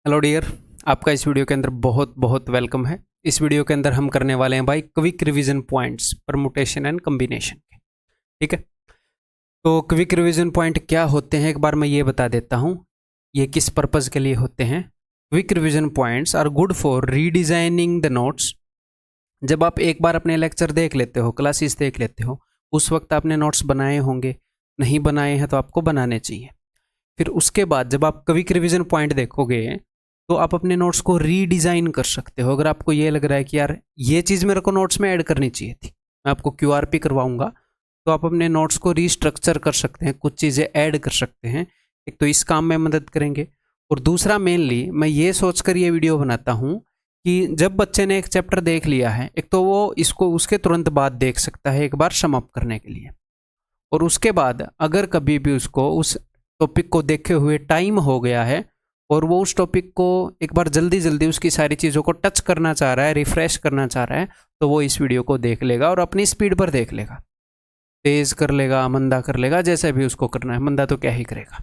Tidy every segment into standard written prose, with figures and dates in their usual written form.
Hello dear, आपका इस video के अंदर बहुत बहुत वेलकम है। इस वीडियो के अंदर हम करने वाले हैं भाई quick revision points permutation and combination के। ठीक है, तो क्विक रिवीजन पॉइंट क्या होते हैं एक बार मैं ये बता देता हूँ, ये किस पर्पज़ के लिए होते हैं। Quick revision points are good for redesigning the notes. जब आप एक बार अपने लेक्चर देख लेते हो, क्लासेस देख लेते हो, उस वक्त आपने नोट्स बनाए होंगे, नहीं बनाए हैं तो आपको बनाने चाहिए। फिर उसके बाद जब आप क्विक रिवीजन पॉइंट देखोगे तो आप अपने नोट्स को रीडिज़ाइन कर सकते हो। अगर आपको ये लग रहा है कि यार ये चीज़ मेरे को नोट्स में ऐड करनी चाहिए थी, मैं आपको QRP करवाऊंगा, तो आप अपने नोट्स को रीस्ट्रक्चर कर सकते हैं, कुछ चीज़ें ऐड कर सकते हैं। एक तो इस काम में मदद करेंगे, और दूसरा मेनली मैं ये सोचकर ये वीडियो बनाता हूँ कि जब बच्चे ने एक चैप्टर देख लिया है, एक तो वो इसको उसके तुरंत बाद देख सकता है एक बार सम अप करने के लिए, और उसके बाद अगर कभी भी उसको उस टॉपिक को देखे हुए टाइम हो गया है और वो उस टॉपिक को एक बार जल्दी जल्दी उसकी सारी चीज़ों को टच करना चाह रहा है, रिफ्रेश करना चाह रहा है, तो वो इस वीडियो को देख लेगा और अपनी स्पीड पर देख लेगा। तेज़ कर लेगा, मंदा कर लेगा, जैसे भी उसको करना है, मंदा तो क्या ही करेगा।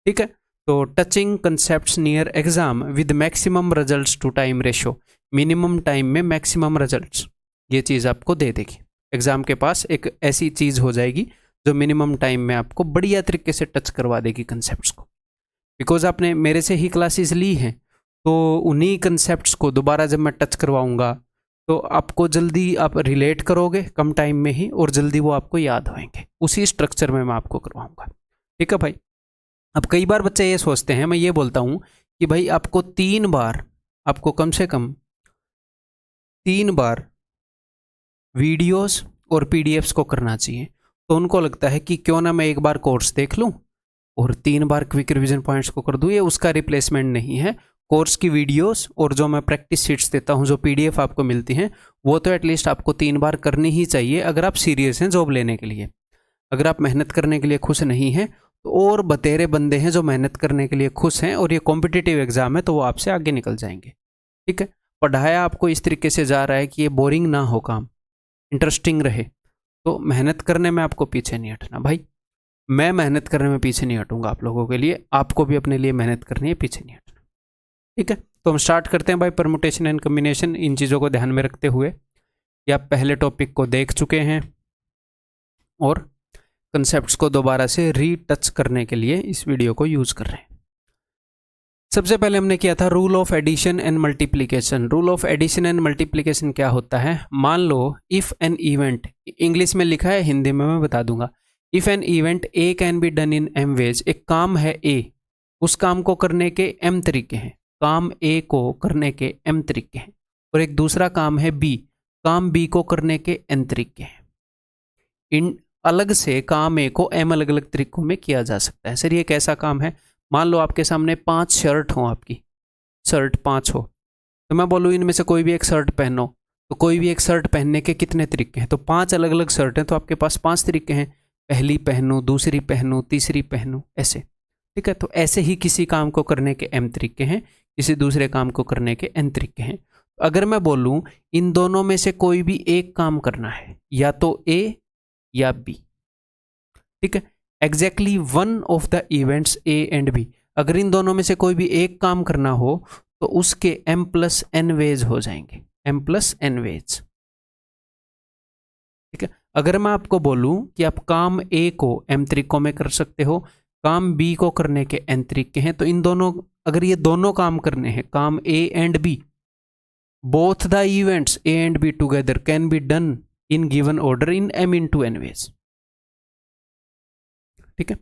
ठीक है, तो touching concepts near exam with maximum results to time ratio, minimum time में मैक्सिमम रिजल्ट्स, ये चीज़ आपको दे देगी। एग्जाम के पास एक ऐसी चीज़ हो जाएगी जो मिनिमम टाइम में आपको बढ़िया तरीके से टच करवा देगी कंसेप्ट्स को। बिकॉज आपने मेरे से ही क्लासेस ली हैं, तो उन्हीं कंसेप्ट्स को दोबारा जब मैं टच करवाऊंगा तो आपको जल्दी आप रिलेट करोगे कम टाइम में ही, और जल्दी वो आपको याद होंगे। उसी स्ट्रक्चर में मैं आपको करवाऊंगा। ठीक है भाई। अब कई बार बच्चे ये सोचते हैं, मैं ये बोलता हूँ कि भाई आपको 3 बार, आपको कम से कम 3 बार वीडियोस और PDFs को करना चाहिए। तो उनको लगता है कि क्यों ना मैं एक बार कोर्स देख लूँ और 3 बार क्विक रिवीजन पॉइंट्स को कर दूँ। ये उसका रिप्लेसमेंट नहीं है। कोर्स की वीडियोस और जो मैं प्रैक्टिस शीट्स देता हूँ, जो PDF आपको मिलती हैं, वो तो एटलीस्ट आपको 3 बार करनी ही चाहिए अगर आप सीरियस हैं जॉब लेने के लिए। अगर आप मेहनत करने के लिए खुश नहीं हैं, तो और बतेरे बंदे हैं जो मेहनत करने के लिए खुश हैं और ये कॉम्पिटिटिव एग्जाम है, तो वो आपसे आगे निकल जाएंगे। ठीक है, पढ़ाया आपको इस तरीके से जा रहा है कि ये बोरिंग ना हो, काम इंटरेस्टिंग रहे, तो मेहनत करने में आपको पीछे नहीं हटना भाई। मैं मेहनत करने में पीछे नहीं हटूंगा आप लोगों के लिए, आपको भी अपने लिए मेहनत करनी है, पीछे नहीं हटना। ठीक है, तो हम स्टार्ट करते हैं भाई परमुटेशन एंड कॉम्बिनेशन। इन चीज़ों को ध्यान में रखते हुए कि आप पहले टॉपिक को देख चुके हैं और कंसेप्ट्स को दोबारा से रीटच करने के लिए इस वीडियो को यूज़ कर रहे हैं। सबसे पहले हमने किया था rule of addition and multiplication. Rule of addition and multiplication क्या होता है? मान लो इफ़ एन इवेंट, इंग्लिश में लिखा है, हिंदी में मैं बता दूंगा। If an event A can be done in M ways, एक काम है A, उस काम को करने के M तरीके हैं, काम A को करने के M तरीके हैं, और एक दूसरा काम है B, काम B को करने के N तरीके हैं। इन अलग से काम A को M अलग अलग तरीकों में किया जा सकता है। सर ये कैसा काम है? मान लो आपके सामने 5 शर्ट हो, आपकी शर्ट 5 हो, तो मैं बोलूँ इनमें से कोई भी एक शर्ट पहनो, तो कोई भी एक शर्ट पहनने के कितने तरीके हैं? तो 5 अलग अलग शर्ट हैं, तो आपके पास 5 तरीके हैं, पहली पहनूँ, दूसरी पहनूँ, तीसरी पहनूँ, ऐसे। ठीक है, तो ऐसे ही किसी काम को करने के M तरीके हैं, किसी दूसरे काम को करने के N तरीके हैं। तो अगर मैं बोलूँ इन दोनों में से कोई भी एक काम करना है, या तो A या B, ठीक है, exactly one of the events A and B, अगर इन दोनों में से कोई भी एक काम करना हो तो उसके M+N वेज हो जाएंगे, M+N वेज। ठीक है, अगर मैं आपको बोलूं कि आप काम A को M तरीकों में कर सकते हो, काम B को करने के N तरीके हैं, तो इन दोनों, अगर ये दोनों काम करने हैं, काम A and B, both the events A and B together can be done in given order in M×N ways. ठीक है,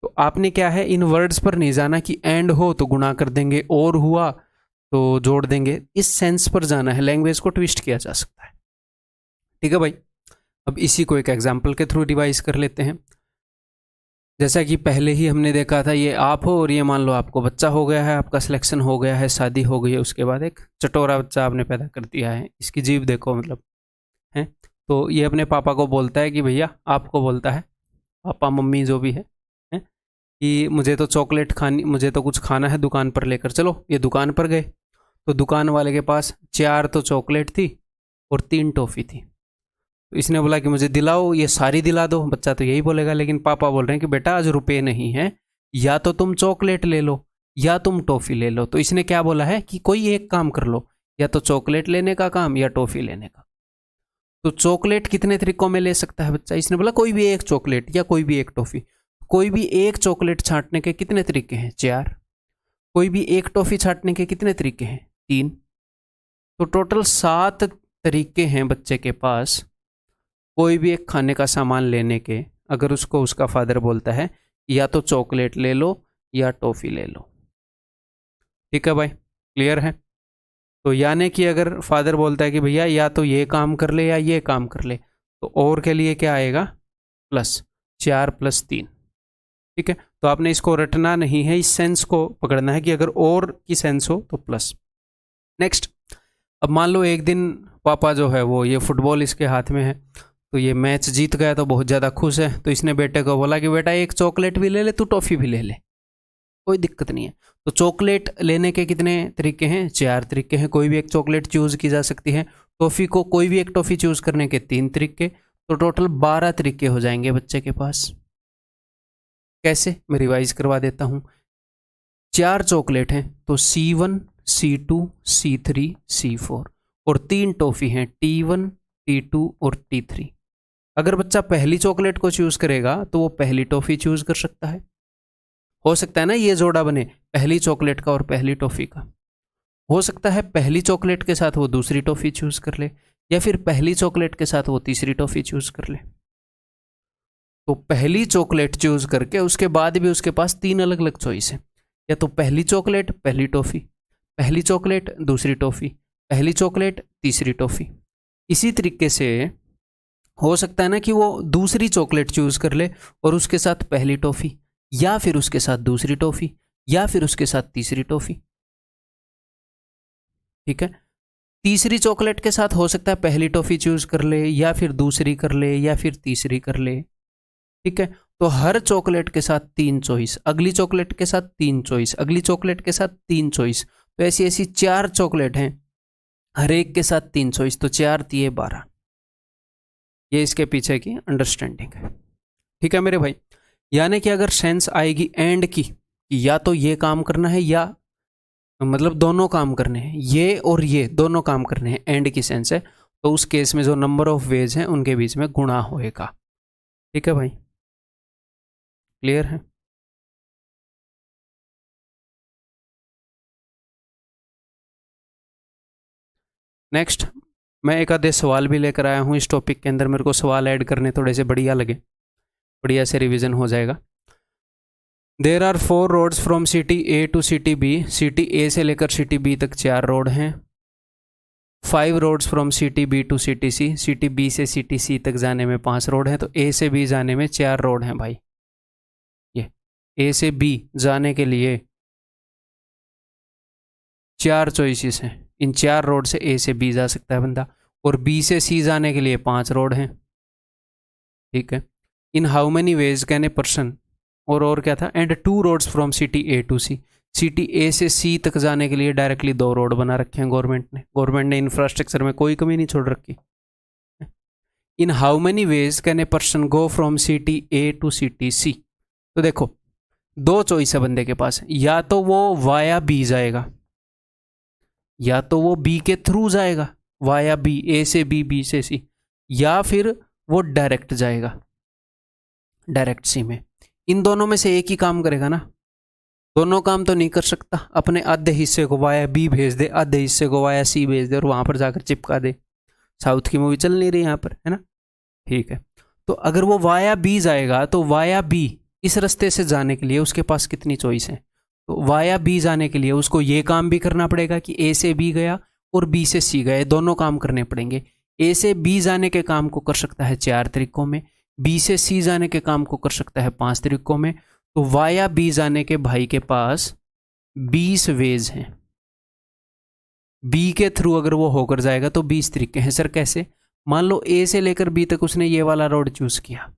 तो आपने क्या है, इन वर्ड्स पर नहीं जाना कि एंड हो तो गुणा कर देंगे, और हुआ तो जोड़ देंगे, इस सेंस पर जाना है। लैंग्वेज को ट्विस्ट किया जा सकता है। ठीक है भाई, अब इसी को एक एग्जाम्पल के थ्रू रिवाइज कर लेते हैं। जैसा कि पहले ही हमने देखा था, ये आप हो और ये मान लो आपको बच्चा हो गया है, आपका सिलेक्शन हो गया है, शादी हो गई है, उसके बाद एक चटोरा बच्चा आपने पैदा कर दिया है, इसकी जीभ देखो, मतलब है, तो ये अपने पापा को बोलता है कि भैया, आपको बोलता है, पापा मम्मी जो भी है, कि मुझे तो चॉकलेट खानी, मुझे तो कुछ खाना है, दुकान पर लेकर चलो। ये दुकान पर गए, तो दुकान वाले के पास 4 तो चॉकलेट थी और 3 टॉफ़ी थी। तो इसने बोला कि मुझे दिलाओ, ये सारी दिला दो। बच्चा तो यही बोलेगा, लेकिन पापा बोल रहे हैं कि बेटा आज रुपए नहीं है, या तो तुम चॉकलेट ले लो या तुम टॉफी ले लो। तो इसने क्या बोला है कि कोई एक काम कर लो, या तो चॉकलेट लेने का काम या टॉफी लेने का। तो चॉकलेट कितने तरीकों में ले सकता है बच्चा? इसने बोला कोई भी एक चॉकलेट या कोई भी एक टॉफी। कोई भी एक चॉकलेट छांटने के कितने तरीके हैं? 4। कोई भी एक टॉफी छांटने के कितने तरीके हैं? 3। तो टोटल 7 तरीके हैं बच्चे के पास कोई भी एक खाने का सामान लेने के, अगर उसको उसका फादर बोलता है या तो चॉकलेट ले लो या टॉफी ले लो। ठीक है भाई, क्लियर है? तो यानी कि अगर फादर बोलता है कि भैया या तो ये काम कर ले या ये काम कर ले, तो और के लिए क्या आएगा? प्लस 4 + 3। ठीक है, तो आपने इसको रटना नहीं है, इस सेंस को पकड़ना है कि अगर और की सेंस हो तो प्लस। नेक्स्ट, अब मान लो एक दिन पापा जो है वो ये फुटबॉल इसके हाथ में है, तो ये मैच जीत गया तो बहुत ज़्यादा खुश है। तो इसने बेटे को बोला कि बेटा एक चॉकलेट भी ले ले, तू टॉफ़ी भी ले ले, कोई दिक्कत नहीं है। तो चॉकलेट लेने के कितने तरीके हैं? 4 तरीके हैं। कोई भी एक चॉकलेट चूज़ की जा सकती है। टॉफ़ी को कोई भी एक टॉफ़ी चूज़ करने के 3 तरीके, तो टोटल 12 तरीके हो जाएंगे बच्चे के पास। कैसे? मैं रिवाइज करवा देता हूँ। 4 चॉकलेट हैं तो C1, C2, C3, C4, और 3 टॉफ़ी हैं T1, T2 और T3। अगर बच्चा पहली चॉकलेट को चूज़ करेगा तो वो पहली टॉफ़ी चूज़ कर सकता है। हो सकता है ना ये जोड़ा बने, पहली चॉकलेट का और पहली टॉफ़ी का। हो सकता है पहली चॉकलेट के साथ वो दूसरी टॉफ़ी चूज़ कर ले, या फिर पहली चॉकलेट के साथ वो तीसरी टॉफ़ी चूज़ कर ले। तो पहली चॉकलेट चूज़ करके उसके बाद भी उसके पास 3 अलग अलग चॉइस है, या तो पहली चॉकलेट पहली टॉफ़ी, पहली चॉकलेट दूसरी टॉफ़ी, पहली चॉकलेट तीसरी टॉफ़ी। इसी तरीके से हो सकता है ना कि वो दूसरी चॉकलेट चूज़ कर ले और उसके साथ पहली टॉफ़ी, या फिर उसके साथ दूसरी टॉफ़ी, या फिर उसके साथ तीसरी टॉफ़ी। ठीक है, तीसरी चॉकलेट के साथ हो सकता है पहली टॉफ़ी चूज़ कर ले, या फिर दूसरी कर ले, या फिर तीसरी कर ले। ठीक है, तो हर चॉकलेट के साथ 3 चॉइस, अगली चॉकलेट के साथ 3 चॉइस, अगली चॉकलेट के साथ 3 चॉइस। तो ऐसी ऐसी 4 चॉकलेट हैं, हर एक के साथ 3 चॉइस, तो 4 × 12। ये इसके पीछे की अंडरस्टैंडिंग है। ठीक है मेरे भाई, यानी कि अगर सेंस आएगी एंड की, या तो ये काम करना है या मतलब दोनों काम करने हैं, ये और ये दोनों काम करने हैं, एंड की सेंस है, तो उस केस में जो नंबर ऑफ वेज हैं उनके बीच में गुणा होएगा। ठीक है भाई, क्लियर है? नेक्स्ट, मैं एक आधे सवाल भी लेकर आया हूँ इस टॉपिक के अंदर। मेरे को सवाल ऐड करने थोड़े से बढ़िया लगे, बढ़िया से रिवीजन हो जाएगा। There are 4 roads from city A to city B. City A से लेकर सिटी बी तक 4 रोड हैं। 5 roads from city B to city C. City B से सिटी सी तक जाने में 5 रोड हैं, तो ए से बी जाने में 4 रोड हैं भाई। ये ए से बी जाने के लिए 4 चॉइसेस हैं। इन 4 रोड से ए से बी जा सकता है बंदा, और बी से सी जाने के लिए 5 रोड हैं। ठीक है, in how many ways can a person, और क्या था, and 2 roads from city A to C. City A से सी तक जाने के लिए डायरेक्टली 2 रोड बना रखे हैं गवर्नमेंट ने इंफ्रास्ट्रक्चर में कोई कमी नहीं छोड़ रखी। In how many ways can a person go from city A to city C. तो देखो 2 चॉइस है बंदे के पास, या तो वो वाया बी जाएगा, या तो वो बी के थ्रू जाएगा वाया बी, ए से बी, बी से सी, या फिर वो डायरेक्ट जाएगा डायरेक्ट सी में। इन दोनों में से एक ही काम करेगा ना, दोनों काम तो नहीं कर सकता। अपने आधे हिस्से को वाया बी भेज दे, आधे हिस्से को वाया सी भेज दे और वहां पर जाकर चिपका दे। साउथ की मूवी चल नहीं रही यहाँ पर, है ना? ठीक है, तो अगर वो वाया बी जाएगा तो वाया बी इस रास्ते से जाने के लिए उसके पास कितनी चॉइस है? तो वाया बी जाने के लिए उसको ये काम भी करना पड़ेगा कि ए से बी गया और बी से सी गए, दोनों काम करने पड़ेंगे। ए से बी जाने के काम को कर सकता है 4 तरीकों में, बी से सी जाने के काम को कर सकता है 5 तरीकों में। तो वाया बी जाने के भाई के पास 20 वेज हैं। बी के थ्रू अगर वो होकर जाएगा तो 20 तरीके हैं। सर कैसे? मान लो ए से लेकर बी तक उसने ये वाला रोड चूज किया,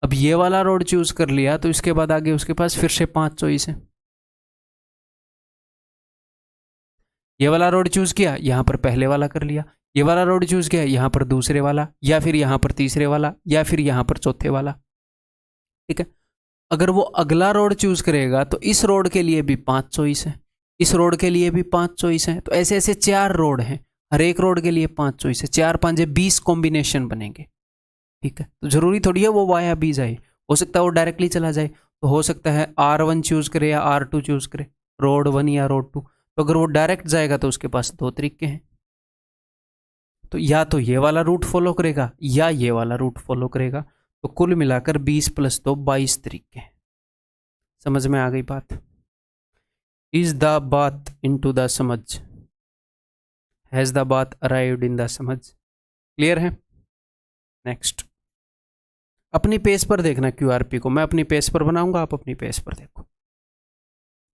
अब ये वाला रोड चूज कर लिया, तो इसके बाद आगे उसके पास फिर से 5 चॉइस है। ये वाला रोड चूज किया, यहां पर पहले वाला कर लिया, ये वाला रोड चूज किया, यहां पर दूसरे वाला, या फिर यहां पर तीसरे वाला, या फिर यहां पर चौथे वाला। ठीक है, अगर वो अगला रोड चूज करेगा तो इस रोड के लिए भी 5 चॉइस है, इस रोड के लिए भी 5 चॉइस है, तो ऐसे ऐसे 4 रोड हैं, हर एक रोड के लिए 5 चॉइस है, 4 5 20 कॉम्बिनेशन बनेंगे। ठीक है, तो जरूरी थोड़ी है वो वाया बी जाए, हो सकता है वो डायरेक्टली चला जाए, तो हो सकता है R1 चूज करे या R2 चूज करे, रोड 1 या रोड 2। तो अगर वो डायरेक्ट जाएगा तो उसके पास 2 तरीके हैं, तो या तो ये वाला रूट फॉलो करेगा या ये वाला रूट फॉलो करेगा। तो कुल मिलाकर 20 + 2 22 तरीके। समझ में आ गई बात? इज द बात इनटू द समझ? हैज द बात अराइव्ड इन द समझ? क्लियर है? नेक्स्ट, अपनी पेज पर देखना QRP को, मैं अपनी पेज पर बनाऊंगा, आप अपनी पेज पर देखो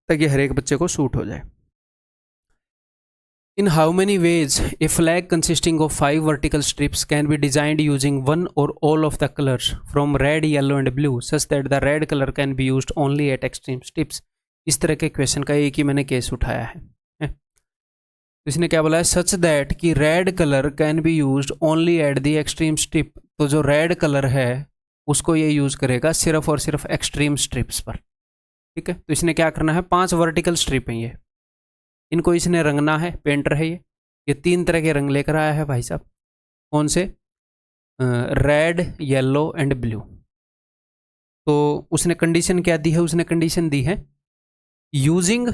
ताकि हर एक बच्चे को सूट हो जाए। In how many ways a flag consisting of 5 vertical strips can be designed using one or all of the colors from red, yellow and blue such that the red color can be used only at extreme strips? इस तरह के question का एक ही मैंने case उठाया है। इसने क्या बोला है? सच दैट कि red colour can be used only at the extreme strip. तो जो रेड कलर है उसको ये यूज करेगा सिर्फ और सिर्फ एक्सट्रीम स्ट्रिप्स पर। ठीक है, तो इसने क्या करना है? 5 वर्टिकल स्ट्रिप हैं ये, इनको इसने रंगना है, पेंटर है ये 3 तरह के रंग लेकर आया है भाई साहब। कौन से? Red, yellow and blue. तो उसने कंडीशन क्या दी है? उसने कंडीशन दी है यूजिंग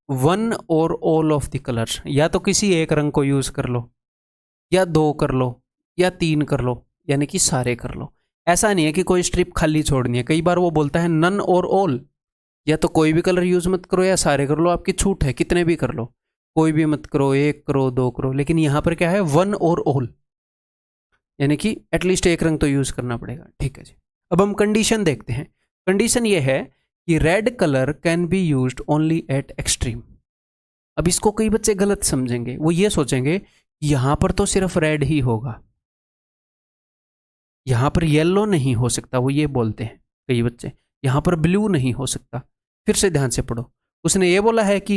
वन और ऑल ऑफ द कलर्स, या तो किसी एक रंग को यूज कर लो, या 2 कर लो, या 3 कर लो, यानी कि सारे कर लो। ऐसा नहीं है कि कोई स्ट्रिप खाली छोड़नी है। कई बार वो बोलता है नन और ऑल, या तो कोई भी कलर यूज मत करो या सारे कर लो, आपकी छूट है, कितने भी कर लो, कोई भी मत करो, 1 करो 2 करो। लेकिन यहां पर क्या है? वन और ऑल, यानी कि एटलीस्ट एक रंग तो यूज करना पड़ेगा। ठीक है जी, अब हम कंडीशन देखते हैं। कंडीशन ये है कि red colour can be used only eight extreme. अब इसको कई बच्चे गलत समझेंगे, वो ये सोचेंगे यहां पर तो सिर्फ रेड ही होगा, यहां पर येलो नहीं हो सकता। वो ये बोलते हैं कई बच्चे, यहां पर ब्लू नहीं हो सकता। फिर से ध्यान से पढ़ो, उसने ये बोला है कि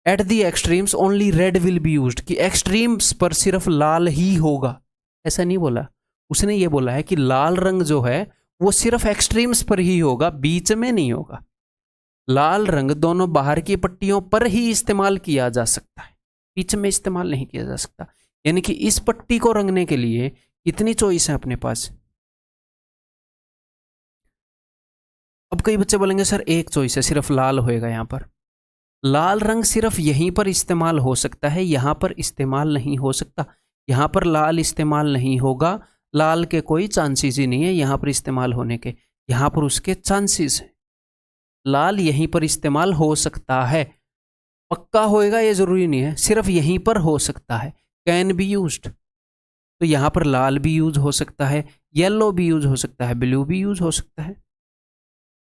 at the extremes only red will be used, कि एक्सट्रीम्स पर सिर्फ लाल ही होगा। ऐसा नहीं बोला, उसने ये बोला है कि लाल रंग जो है वो सिर्फ एक्सट्रीम्स पर ही होगा, बीच में नहीं होगा। लाल रंग दोनों बाहर की पट्टियों पर ही इस्तेमाल किया जा सकता है, बीच में इस्तेमाल नहीं किया जा सकता। यानी कि इस पट्टी को रंगने के लिए कितनी चॉइस है अपने पास? अब कई बच्चे बोलेंगे सर एक चॉइस है, सिर्फ लाल होएगा। यहां पर लाल रंग सिर्फ यहीं पर इस्तेमाल हो सकता है, यहां पर इस्तेमाल नहीं हो सकता। यहां पर लाल इस्तेमाल नहीं होगा, लाल के कोई चांसेस ही नहीं है यहां पर इस्तेमाल होने के, यहां पर उसके चांसेस हैं। लाल यहीं पर इस्तेमाल हो सकता है, पक्का होएगा ये जरूरी नहीं है, सिर्फ यहीं पर हो सकता है। कैन बी यूज्ड, तो यहां पर लाल भी यूज हो सकता है, येलो भी यूज हो सकता है, ब्लू भी यूज हो सकता है।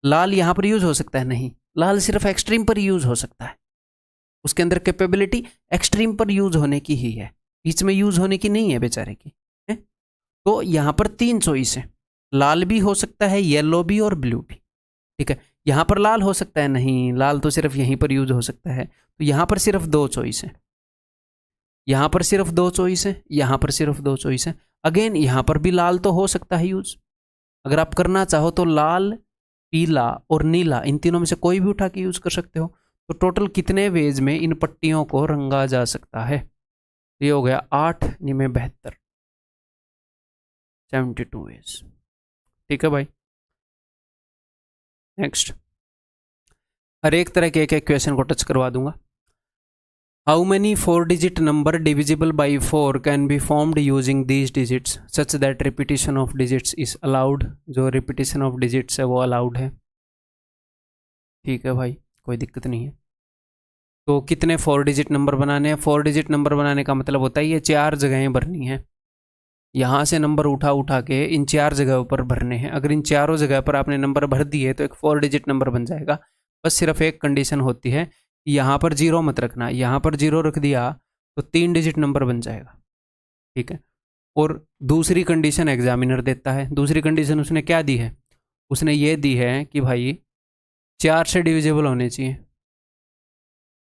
लाल यहां पर यूज हो सकता है? नहीं, लाल सिर्फ एक्सट्रीम पर यूज हो सकता है, उसके अंदर कैपेबिलिटी एक्सट्रीम पर यूज होने की ही है, बीच में यूज होने की नहीं है बेचारे की है? तो यहां पर 3 चॉइस है, लाल भी हो सकता है, येलो भी और ब्लू भी। ठीक है, यहां पर लाल हो सकता है? नहीं, लाल तो सिर्फ यहीं पर यूज हो सकता है। तो यहां पर सिर्फ 2 चॉइस है, यहां पर सिर्फ 2 चॉइस है, यहां पर सिर्फ 2 चॉइस है। अगेन यहां पर भी लाल तो हो सकता है यूज, अगर आप करना चाहो तो लाल, पीला और नीला, इन तीनों में से कोई भी उठा के यूज कर सकते हो। तो टोटल कितने वेज में इन पट्टियों को रंगा जा सकता है? ये हो गया 8 में 72, 72 वेज। ठीक है भाई, नेक्स्ट। हर एक तरह के एक एक क्वेश्चन को टच करवा दूंगा। How many 4 digit number divisible by 4 can be formed using these digits such that repetition of digits is allowed? जो रिपीटिशन ऑफ डिजिट्स है वो अलाउड है। ठीक है भाई, कोई दिक्कत नहीं है। तो कितने 4 डिजिट नंबर बनाने हैं? 4 डिजिट नंबर बनाने का मतलब होता है ये 4 जगहें भरनी है, यहाँ से नंबर उठा उठा के इन 4 जगहों पर भरने हैं। अगर इन चारों जगह पर आपने नंबर भर दिए तो एक 4 डिजिट नंबर बन जाएगा। बस सिर्फ एक कंडीशन होती है, यहाँ पर 0 मत रखना, यहाँ पर 0 रख दिया तो 3 डिजिट नंबर बन जाएगा। ठीक है, और दूसरी कंडीशन एग्जामिनर देता है। दूसरी कंडीशन उसने क्या दी है? उसने ये दी है कि भाई 4 से डिविजिबल होने चाहिए।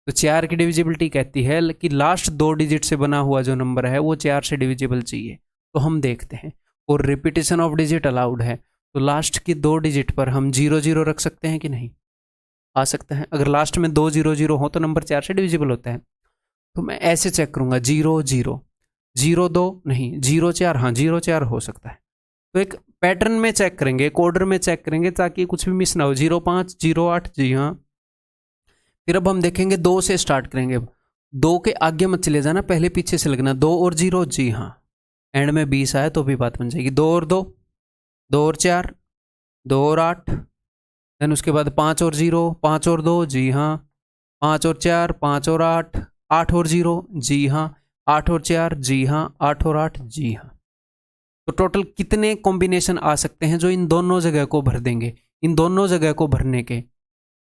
तो 4 की डिविजिबिलिटी कहती है कि लास्ट 2 डिजिट से बना हुआ जो नंबर है वो 4 से डिविजिबल चाहिए। तो हम देखते हैं, और रिपीटिशन ऑफ डिजिट अलाउड है। तो लास्ट की 2 डिजिट पर हम 0 0 रख सकते हैं कि नहीं? आ सकता है। अगर लास्ट में 2 0 0 हो तो नंबर 4 से डिविजिबल होता है। तो मैं ऐसे चेक करूंगा 0 0 0 2 नहीं 0 4, हाँ 0 4 हो सकता है। तो एक पैटर्न में चेक करेंगे, एक ऑर्डर में चेक करेंगे ताकि कुछ भी मिस ना हो। 0 5 0 8, जी हाँ। फिर अब हम देखेंगे 2 से स्टार्ट करेंगे। 2 के आगे मत चले जाना, पहले पीछे से लगना। 2 और 0, जी हाँ। एंड में 20 आया तो भी बात बन जाएगी। 2 और 2, 2 और 4, 2 और 8, देन उसके बाद 5 और 0, 5 और 2, जी हाँ। 5 और 4, 5 और 8, 8 और 0, जी हाँ। 8 और 4, जी हाँ। 8 और 8, जी हाँ। तो टोटल कितने कॉम्बिनेशन आ सकते हैं जो इन दोनों जगह को भर देंगे? इन दोनों जगह को भरने के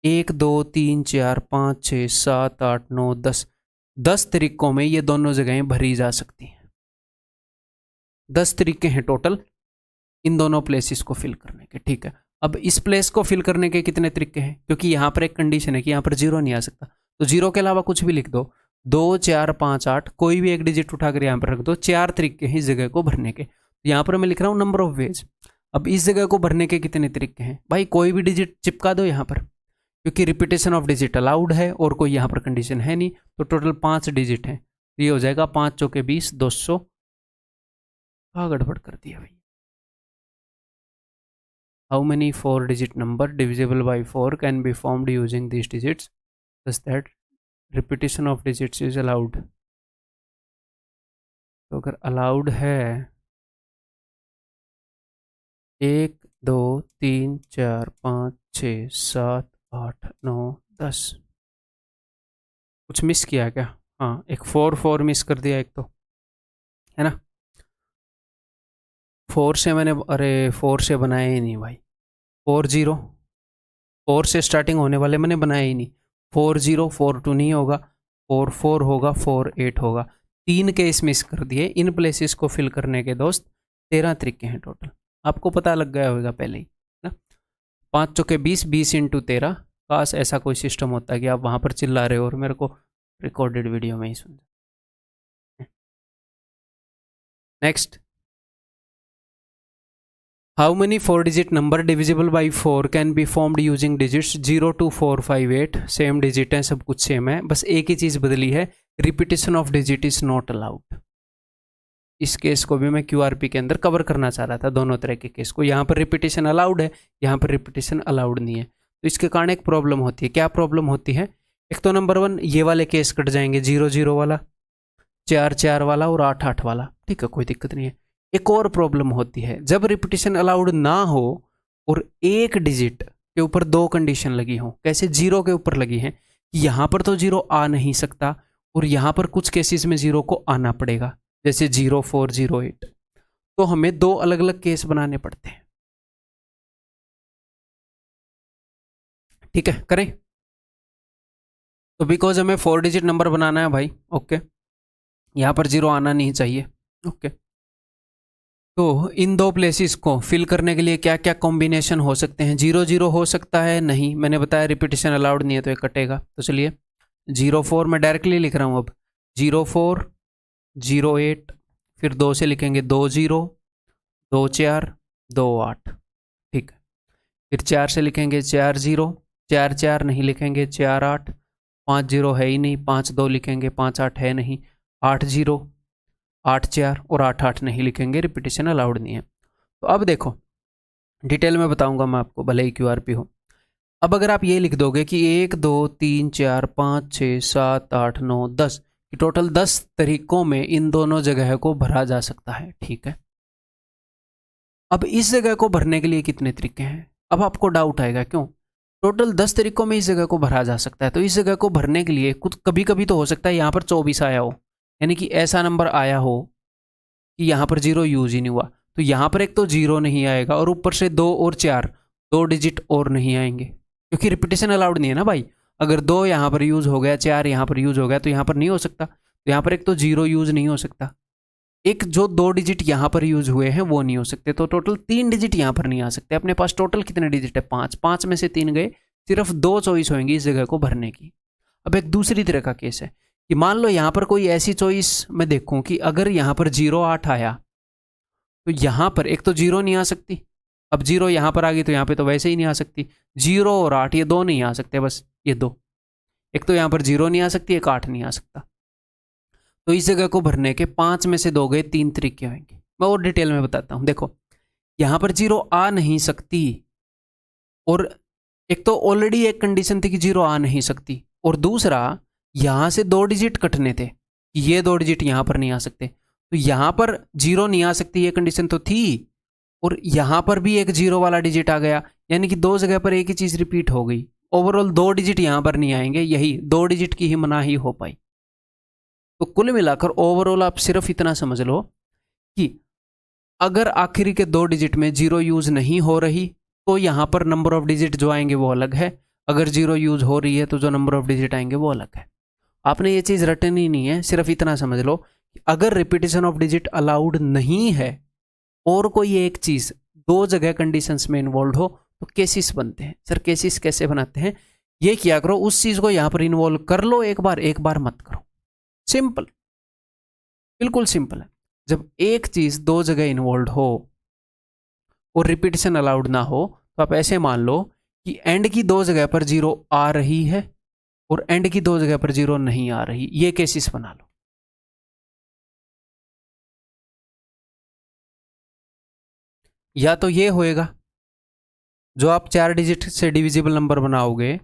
1 2 3 4 5 6 7 8 9 10 10 तरीकों में ये दोनों जगहें भरी जा सकती हैं। 10 तरीके हैं टोटल इन दोनों प्लेसेस को फिल करने के, ठीक है। अब इस प्लेस को फिल करने के कितने तरीके हैं? क्योंकि यहाँ पर एक कंडीशन है कि यहाँ पर 0 नहीं आ सकता, तो 0 के अलावा कुछ भी लिख दो। 2 4 5 8, कोई भी एक डिजिट उठाकर यहाँ पर रख दो। 4 तरीके हैं इस जगह को भरने के। यहाँ पर मैं लिख रहा हूँ नंबर ऑफ वेज। अब इस जगह को भरने के कितने तरीके हैं? भाई कोई भी डिजिट चिपका दो यहाँ पर, क्योंकि रिपीटेशन ऑफ डिजिट अलाउड है और कोई यहाँ पर कंडीशन है नहीं। तो टोटल 5 डिजिट हैं, ये हो जाएगा 5 चौके 20, 200। हाँ गड़बड़ कर दिया भाई। How many 4 digit number divisible by 4 can be formed using this digits such that repetition of digits is allowed. तो अगर अलाउड है 1 2 3 4 5 6 7 8 9 10, कुछ मिस किया क्या? हाँ एक 4 4 मिस कर दिया एक, तो है ना। 4 से मैंने, अरे 4 से बनाया ही नहीं भाई। 4 0, 4 से स्टार्टिंग होने वाले मैंने बनाया ही नहीं। 4 0 4 2 नहीं होगा, 4 4 होगा, 4 8 होगा। 3 केस मिस कर दिए। इन प्लेसेस को फिल करने के दोस्त 13 तरीके हैं टोटल। आपको पता लग गया होगा पहले ही ना। 5 चौके 20, 20 इंटू 13। काश ऐसा कोई सिस्टम होता कि आप वहाँ पर चिल्ला रहे हो और मेरे को रिकॉर्डेड वीडियो में ही सुन। Next, how many 4 digit number divisible by 4 can be formed using digits 0 2 4 5 8। Same digit है, सब कुछ सेम है, बस एक ही चीज़ बदली है, repetition of digit is not allowed. इस केस को भी मैं QRP के अंदर कवर करना चाह रहा था, दोनों तरह के केस को। यहाँ पर रिपीटेशन अलाउड है, यहाँ पर रिपीटेशन अलाउड नहीं है। तो इसके कारण एक प्रॉब्लम होती है। क्या प्रॉब्लम होती है? एक तो नंबर 1, ये वाले केस कट जाएंगे, 0 0 वाला, 4 4 वाला और 8 8 वाला, ठीक है, कोई दिक्कत नहीं है। एक और प्रॉब्लम होती है, जब रिपीटेशन अलाउड ना हो और एक डिजिट के ऊपर 2 कंडीशन लगी हो। कैसे? 0 के ऊपर लगी है, यहाँ पर तो 0 आ नहीं सकता और यहाँ पर कुछ केसेस में 0 को आना पड़ेगा, जैसे 0 4 0 8। तो हमें 2 अलग अलग केस बनाने पड़ते हैं, ठीक है, करें। तो बिकॉज हमें 4 डिजिट नंबर बनाना है भाई, ओके, यहाँ पर 0 आना नहीं चाहिए, ओके। तो इन 2 प्लेसेस को फिल करने के लिए क्या क्या कॉम्बिनेशन हो सकते हैं? 0 0 हो सकता है, नहीं, मैंने बताया रिपीटेशन अलाउड नहीं है तो ये कटेगा। तो चलिए 0 4 मैं डायरेक्टली लिख रहा हूँ अब, 0 4 0 8, फिर 2 से लिखेंगे 2 0 2 4 2 8, ठीक है। फिर 4 से लिखेंगे 4 0 4 4 नहीं लिखेंगे, 4 8, 5 0 है ही नहीं, 5 2 लिखेंगे, 5 8 है नहीं, 8 0 8 4 और 8 8 नहीं लिखेंगे, रिपीटेशन अलाउड नहीं है। तो अब देखो, डिटेल में बताऊंगा मैं आपको, भले ही QRP हो। अब अगर आप ये लिख दोगे कि 1 2 3 4 5 6 7 8 9 10, टोटल 10 तरीकों में इन दोनों जगह को भरा जा सकता है, ठीक है। अब इस जगह को भरने के लिए कितने तरीके हैं? अब आपको डाउट आएगा, क्यों? टोटल 10 तरीकों में इस जगह को भरा जा सकता है, तो इस जगह को भरने के लिए कुछ कभी कभी तो हो सकता है यहाँ पर 24 आया हो, यानी कि ऐसा नंबर आया हो कि यहाँ पर 0 यूज ही नहीं हुआ। तो यहाँ पर एक तो 0 नहीं आएगा और ऊपर से 2 और 4 2 डिजिट और नहीं आएंगे, क्योंकि रिपीटेशन अलाउड नहीं है ना भाई। अगर 2 यहाँ पर यूज हो गया, 4 यहाँ पर यूज हो गया, तो यहाँ पर नहीं हो सकता। तो यहाँ पर एक तो 0 यूज नहीं हो सकता, एक जो 2 डिजिट यहाँ पर यूज हुए हैं वो नहीं हो सकते, तो टोटल 3 डिजिट यहाँ पर नहीं आ सकते। अपने पास टोटल कितने डिजिट है? 5, 5 में से 3 गए, सिर्फ 2 चॉइस होंगी इस जगह को भरने की। अब एक दूसरी तरह का केस है कि मान लो यहाँ पर कोई ऐसी चॉइस मैं देखूं कि अगर यहाँ पर 0 8 आया तो यहाँ पर एक तो 0 नहीं आ सकती, अब 0 यहाँ पर आ गई तो यहाँ पे तो वैसे ही नहीं आ सकती। 0 और 8 ये 2 नहीं आ सकते, बस ये 2। एक तो यहाँ पर 0 नहीं आ सकती, एक 8 नहीं आ सकता। तो इस जगह को भरने के 5 में से 2 गए, 3 तरीके होंगे। मैं और डिटेल में बताता हूँ। देखो यहाँ पर 0 आ नहीं सकती, और एक तो ऑलरेडी एक कंडीशन थी कि 0 आ नहीं सकती, और दूसरा यहाँ से 2 डिजिट कटने थे, ये 2 डिजिट यहाँ पर नहीं आ सकते। तो यहाँ पर 0 नहीं आ सकती, ये कंडीशन तो थी, और यहाँ पर भी एक 0 वाला डिजिट आ गया, यानी कि 2 जगह पर एक ही चीज़ रिपीट हो गई। ओवरऑल 2 डिजिट यहाँ पर नहीं आएंगे, यही 2 डिजिट की ही मनाही हो पाई। तो कुल मिलाकर ओवरऑल आप सिर्फ इतना समझ लो कि अगर आखिरी के 2 डिजिट में 0 यूज नहीं हो रही तो यहाँ पर नंबर ऑफ डिजिट जो आएंगे वो अलग है, अगर 0 यूज हो रही है तो जो नंबर ऑफ डिजिट आएंगे वो अलग है। आपने ये चीज़ रटनी नहीं है, सिर्फ इतना समझ लो कि अगर रिपीटिशन ऑफ डिजिट अलाउड नहीं है और कोई एक चीज़ 2 जगह कंडीशंस में इन्वॉल्व हो तो केसेस बनते हैं। सर केसेस कैसे बनाते हैं? ये किया करो, उस चीज़ को यहाँ पर इन्वॉल्व कर लो एक बार मत करो। सिंपल, बिल्कुल सिंपल है। जब एक चीज़ 2 जगह इन्वॉल्व हो और रिपीटिशन अलाउड ना हो तो आप ऐसे मान लो कि एंड की 2 जगह पर 0 आ रही है और एंड की 2 जगह पर 0 नहीं आ रही, ये केसेस बना लो। या तो ये होएगा जो आप 4 डिजिट से डिविजिबल नंबर बनाओगे,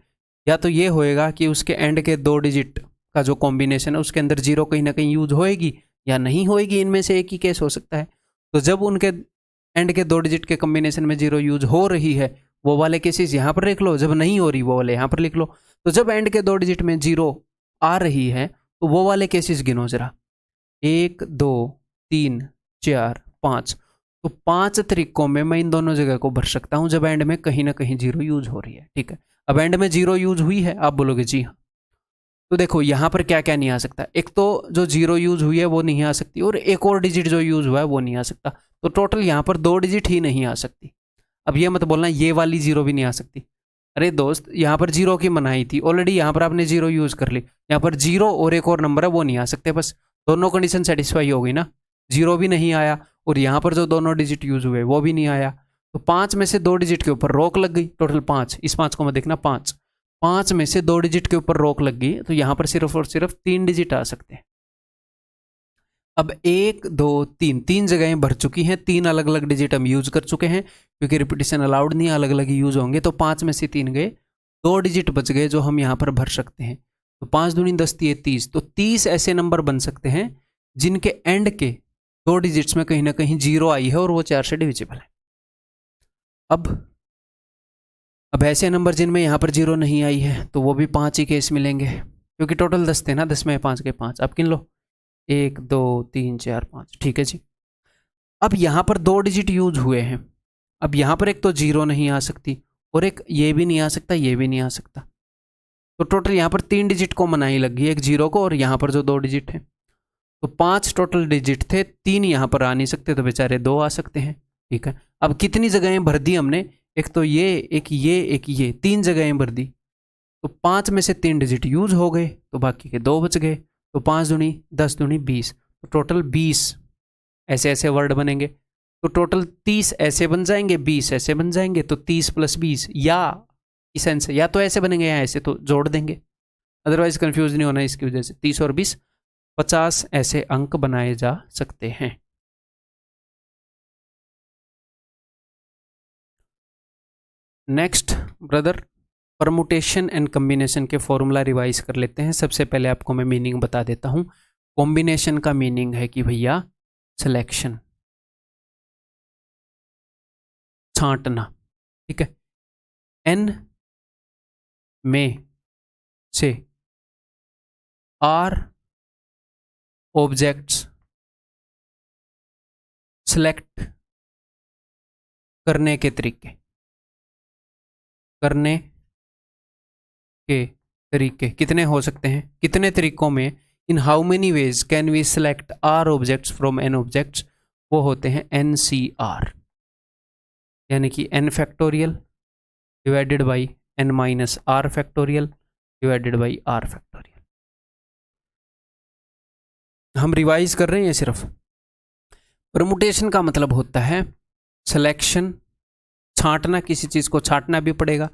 या तो ये होएगा कि उसके एंड के 2 डिजिट का जो कॉम्बिनेशन है उसके अंदर 0 कहीं ना कहीं यूज होएगी या नहीं होएगी, इनमें से एक ही केस हो सकता है। तो जब उनके एंड के 2 डिजिट के कॉम्बिनेशन में 0 यूज हो रही है वो वाले केसेस यहाँ पर लिख लो, जब नहीं हो रही वो वाले यहाँ पर लिख लो। तो जब एंड के 2 डिजिट में 0 आ रही है तो वो वाले केसेस गिनो जरा, 1 2 3 4 5। तो 5 तरीकों में मैं इन दोनों जगह को भर सकता हूं जब एंड में कहीं ना कहीं 0 यूज हो रही है। ठीक है, अब एंड में 0 यूज हुई है, आप बोलोगे जी हाँ। तो देखो यहाँ पर क्या क्या नहीं आ सकता, एक तो जो 0 यूज हुई है वो नहीं आ सकती, और एक और डिजिट जो यूज हुआ है वो नहीं आ सकता। तो टोटल यहाँ पर 2 डिजिट ही नहीं आ सकती। अब ये मत बोलना ये वाली 0 भी नहीं आ सकती। अरे दोस्त, यहाँ पर 0 की मनाही थी, ऑलरेडी यहाँ पर आपने 0 यूज कर ली, यहाँ पर 0 और एक और नंबर है वो नहीं आ सकते। बस दोनों कंडीशन सेटिस्फाई हो गई ना, 0 भी नहीं आया और यहाँ पर जो दोनों डिजिट यूज हुए वो भी नहीं आया। तो 5 में से 2 डिजिट के ऊपर रोक लग गई, टोटल 5, इस 5 को मैं देखना 5 में से 2 डिजिट के ऊपर रोक लग गई, तो यहाँ पर सिर्फ और सिर्फ 3 डिजिट आ सकते हैं। अब 1 2 3 जगहें भर चुकी हैं, 3 अलग अलग डिजिट हम यूज कर चुके हैं क्योंकि रिपीटिशन अलाउड नहीं, अलग अलग यूज होंगे। तो 5 में से 3 गए, 2 डिजिट बच गए जो हम यहाँ पर भर सकते हैं। तो 5 दूनी 10 30, तो 30 ऐसे नंबर बन सकते हैं जिनके एंड के 2 डिजिट्स में कहीं ना कहीं 0 आई है और वो 4 से डिविजिबल है। अब ऐसे नंबर जिनमें यहाँ पर 0 नहीं आई है तो वो भी 5 ही केस मिलेंगे, क्योंकि टोटल 10 थे ना, 10 में 5 के 5, अब गिन लो 1 2 3 4 5। ठीक है जी। अब यहाँ पर 2 डिजिट यूज हुए हैं, अब यहाँ पर एक तो 0 नहीं आ सकती और एक ये भी नहीं आ सकता, ये भी नहीं आ सकता। तो टोटल यहाँ पर 3 डिजिट को मनाही लग गई, एक 0 को और यहाँ पर जो 2 डिजिट है। तो 5 टोटल डिजिट थे, 3 यहाँ पर आ नहीं सकते तो बेचारे 2 आ सकते हैं। ठीक है, अब कितनी जगहें भर दी हमने, एक तो ये एक ये एक ये, 3 जगहें भर दी। तो 5 में से 3 डिजिट यूज हो गए तो बाकी के 2 बच गए। तो 5 दूनी 10 दूनी 20, तो टोटल 20 ऐसे ऐसे वर्ड बनेंगे। तो टोटल 30 ऐसे बन जाएंगे, 20 ऐसे बन जाएंगे। तो 30 + 20 या इस सेंस या तो ऐसे बनेंगे या ऐसे, तो जोड़ देंगे, अदरवाइज कंफ्यूज नहीं होना इसकी वजह से। 30 और 20 50 ऐसे अंक बनाए जा सकते हैं। Next brother, permutation and combination के फॉर्मूला रिवाइज कर लेते हैं। सबसे पहले आपको मैं मीनिंग बता देता हूं। कॉम्बिनेशन का मीनिंग है कि भैया सिलेक्शन, छांटना। ठीक है, n में से r ऑब्जेक्ट्स सिलेक्ट करने के तरीके, कितने हो सकते हैं, कितने तरीकों में, in how many ways can we select r objects from n objects, वो होते हैं NCR, यानी कि n factorial divided by n minus r factorial divided by r factorial. हम रिवाइज कर रहे हैं सिर्फ। परमुटेशन का मतलब होता है सिलेक्शन छांटना, किसी चीज को छांटना भी पड़ेगा।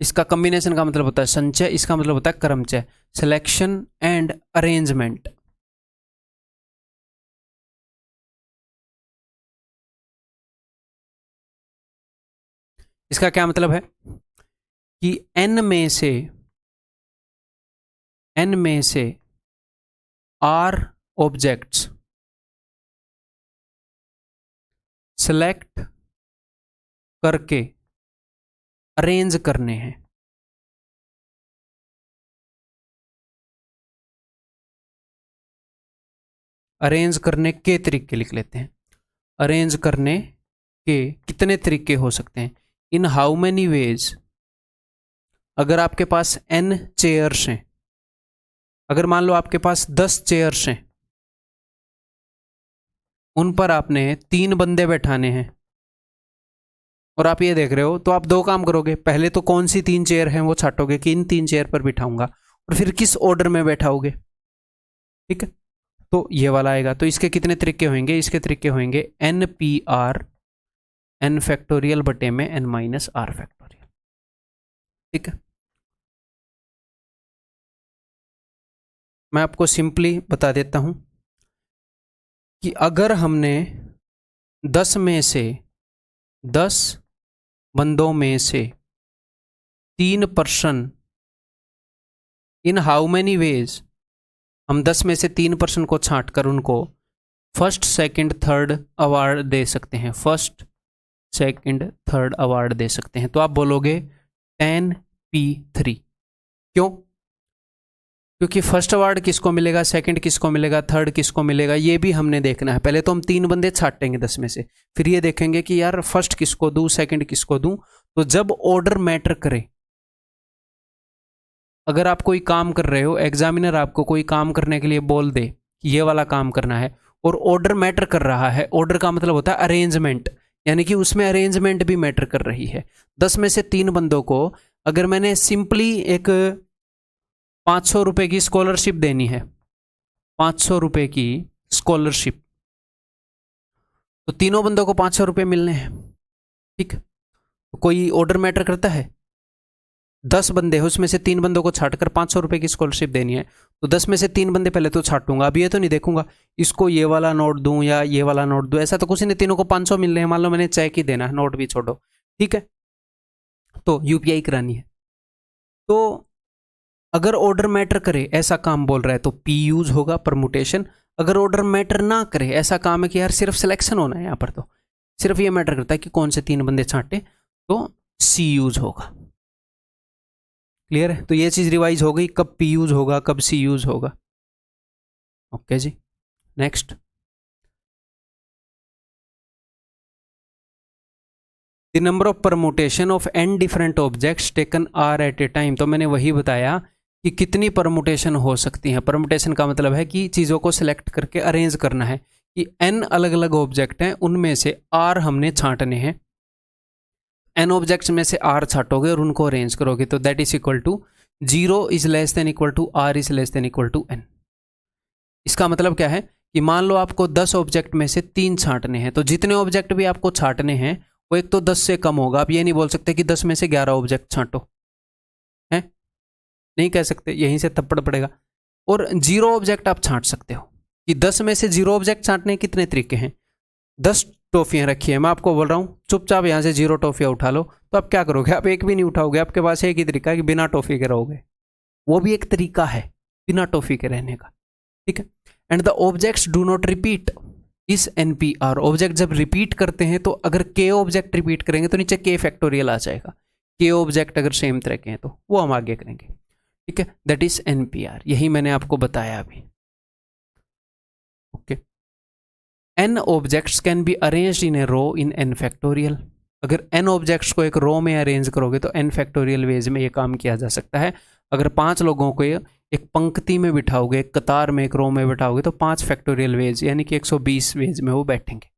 इसका कॉम्बिनेशन का मतलब होता है संचय, इसका मतलब होता है क्रमचय, सिलेक्शन एंड अरेंजमेंट। इसका क्या मतलब है कि n में से r ऑब्जेक्ट्स सेलेक्ट करके अरेंज करने हैं। अरेंज करने के तरीके लिख लेते हैं। अरेंज करने के कितने तरीके हो सकते हैं? इन हाउ मेनी वेज। अगर आपके पास n चेयर्स हैं, अगर मान लो आपके पास 10 चेयर्स हैं, उन पर आपने 3 बंदे बैठाने हैं और आप ये देख रहे हो, तो आप 2 काम करोगे। पहले तो कौन सी 3 चेयर हैं वो छाटोगे कि इन 3 चेयर पर बिठाऊंगा, और फिर किस ऑर्डर में बैठाओगे। ठीक है, तो ये वाला आएगा। तो इसके कितने तरीके होंगे? इसके तरीके होंगे n p r n factorial बटे में n माइनस आर फैक्टोरियल। ठीक है, मैं आपको सिंपली बता देता हूं कि अगर हमने 10 में से 10 बंदों में से 3 person, in how many veg, हम 10 में से 3 पर्सन को छांट कर उनको फर्स्ट सेकंड थर्ड अवार्ड दे सकते हैं। फर्स्ट सेकंड थर्ड अवार्ड दे सकते हैं। तो आप बोलोगे 10p3। क्यों? क्योंकि फर्स्ट अवार्ड किसको मिलेगा, सेकंड किसको मिलेगा, थर्ड किसको मिलेगा, ये भी हमने देखना है। पहले तो हम 3 बंदे छाटेंगे 10 में से, फिर ये देखेंगे कि यार फर्स्ट किसको दूं, सेकंड किसको दूं। तो जब ऑर्डर मैटर करे, अगर आप कोई काम कर रहे हो, एग्जामिनर आपको कोई काम करने के लिए बोल दे कि ये वाला काम करना है, और ऑर्डर मैटर कर रहा है, ऑर्डर का मतलब होता है अरेंजमेंट, यानी कि उसमें अरेंजमेंट भी मैटर कर रही है। 10 में से 3 बंदों को अगर मैंने सिंपली एक 500 रुपए की स्कॉलरशिप देनी है, 500 रुपए की स्कॉलरशिप, तो तीनों बंदों को 500 रुपए मिलने हैं। ठीक, तो कोई ऑर्डर मैटर करता है? 10 बंदे हैं, उसमें से 3 बंदों को छाटकर 500 रुपए की स्कॉलरशिप देनी है, तो 10 में से 3 बंदे पहले तो छाटूंगा। अब ये तो नहीं देखूंगा इसको ये वाला नोट दूं या ये वाला नोट दूं, ऐसा तो कुछ नहीं। तीनों को 500 मिल रहे हैं, मान लो मैंने चेक ही देना है, नोट भी छोड़ो। ठीक है, तो यूपीआई करानी है। तो अगर ऑर्डर मैटर करे, ऐसा काम बोल रहा है, तो पी यूज होगा, परमुटेशन। अगर ऑर्डर मैटर ना करे, ऐसा काम है कि यार सिर्फ सिलेक्शन होना है, यहाँ पर तो सिर्फ ये मैटर करता है कि कौन से 3 बंदे छांटे, तो सी यूज होगा। क्लियर है? तो ये चीज रिवाइज हो गई, कब पी यूज होगा, कब सी यूज होगा। ओके जी, next. The number of permutation of n different objects taken r at a time. तो मैंने वही बताया कि कितनी परमुटेशन हो सकती हैं। परमुटेशन का मतलब है कि चीज़ों को सिलेक्ट करके अरेंज करना है, कि n अलग अलग ऑब्जेक्ट हैं, उनमें से r हमने छांटने हैं। n ऑब्जेक्ट्स में से r छाटोगे और उनको अरेंज करोगे, तो that is equal to 0 is less than equal to r is less than equal to n। इसका मतलब क्या है कि मान लो आपको 10 ऑब्जेक्ट में से 3 छांटने हैं, तो जितने ऑब्जेक्ट भी आपको छांटने हैं वो एक तो 10 से कम होगा। आप ये नहीं बोल सकते कि 10 में से 11 ऑब्जेक्ट छांटो, है नहीं कह सकते, यहीं से थप्पड़ पड़ेगा। और 0 ऑब्जेक्ट आप छांट सकते हो, कि 10 में से 0 ऑब्जेक्ट छांटने कितने तरीके हैं। 10 टॉफियां रखी है, मैं आपको बोल रहा हूँ चुपचाप यहाँ से 0 टॉफियां उठा लो, तो आप क्या करोगे? आप एक भी नहीं उठाओगे। आपके पास एक ही तरीका है कि बिना टॉफी के रहोगे, वो भी एक तरीका है बिना टॉफी के रहने का। ठीक है, and the objects do not repeat इस NPR। ऑब्जेक्ट जब रिपीट करते हैं, तो अगर k ऑब्जेक्ट रिपीट करेंगे तो नीचे k फैक्टोरियल आ जाएगा। k ऑब्जेक्ट अगर सेम तरह के हैं तो वो हम आगे करेंगे। ठीक है, दैट इज NPR, यही मैंने आपको बताया अभी। Okay, n objects can be arranged in a row in n factorial. अगर n ऑब्जेक्ट्स को एक रो में अरेंज करोगे तो n फैक्टोरियल वेज में ये काम किया जा सकता है। अगर 5 लोगों को एक पंक्ति में बिठाओगे, एक कतार में, एक रो में बिठाओगे, तो 5 फैक्टोरियल वेज यानी कि 120 वेज में वो बैठेंगे।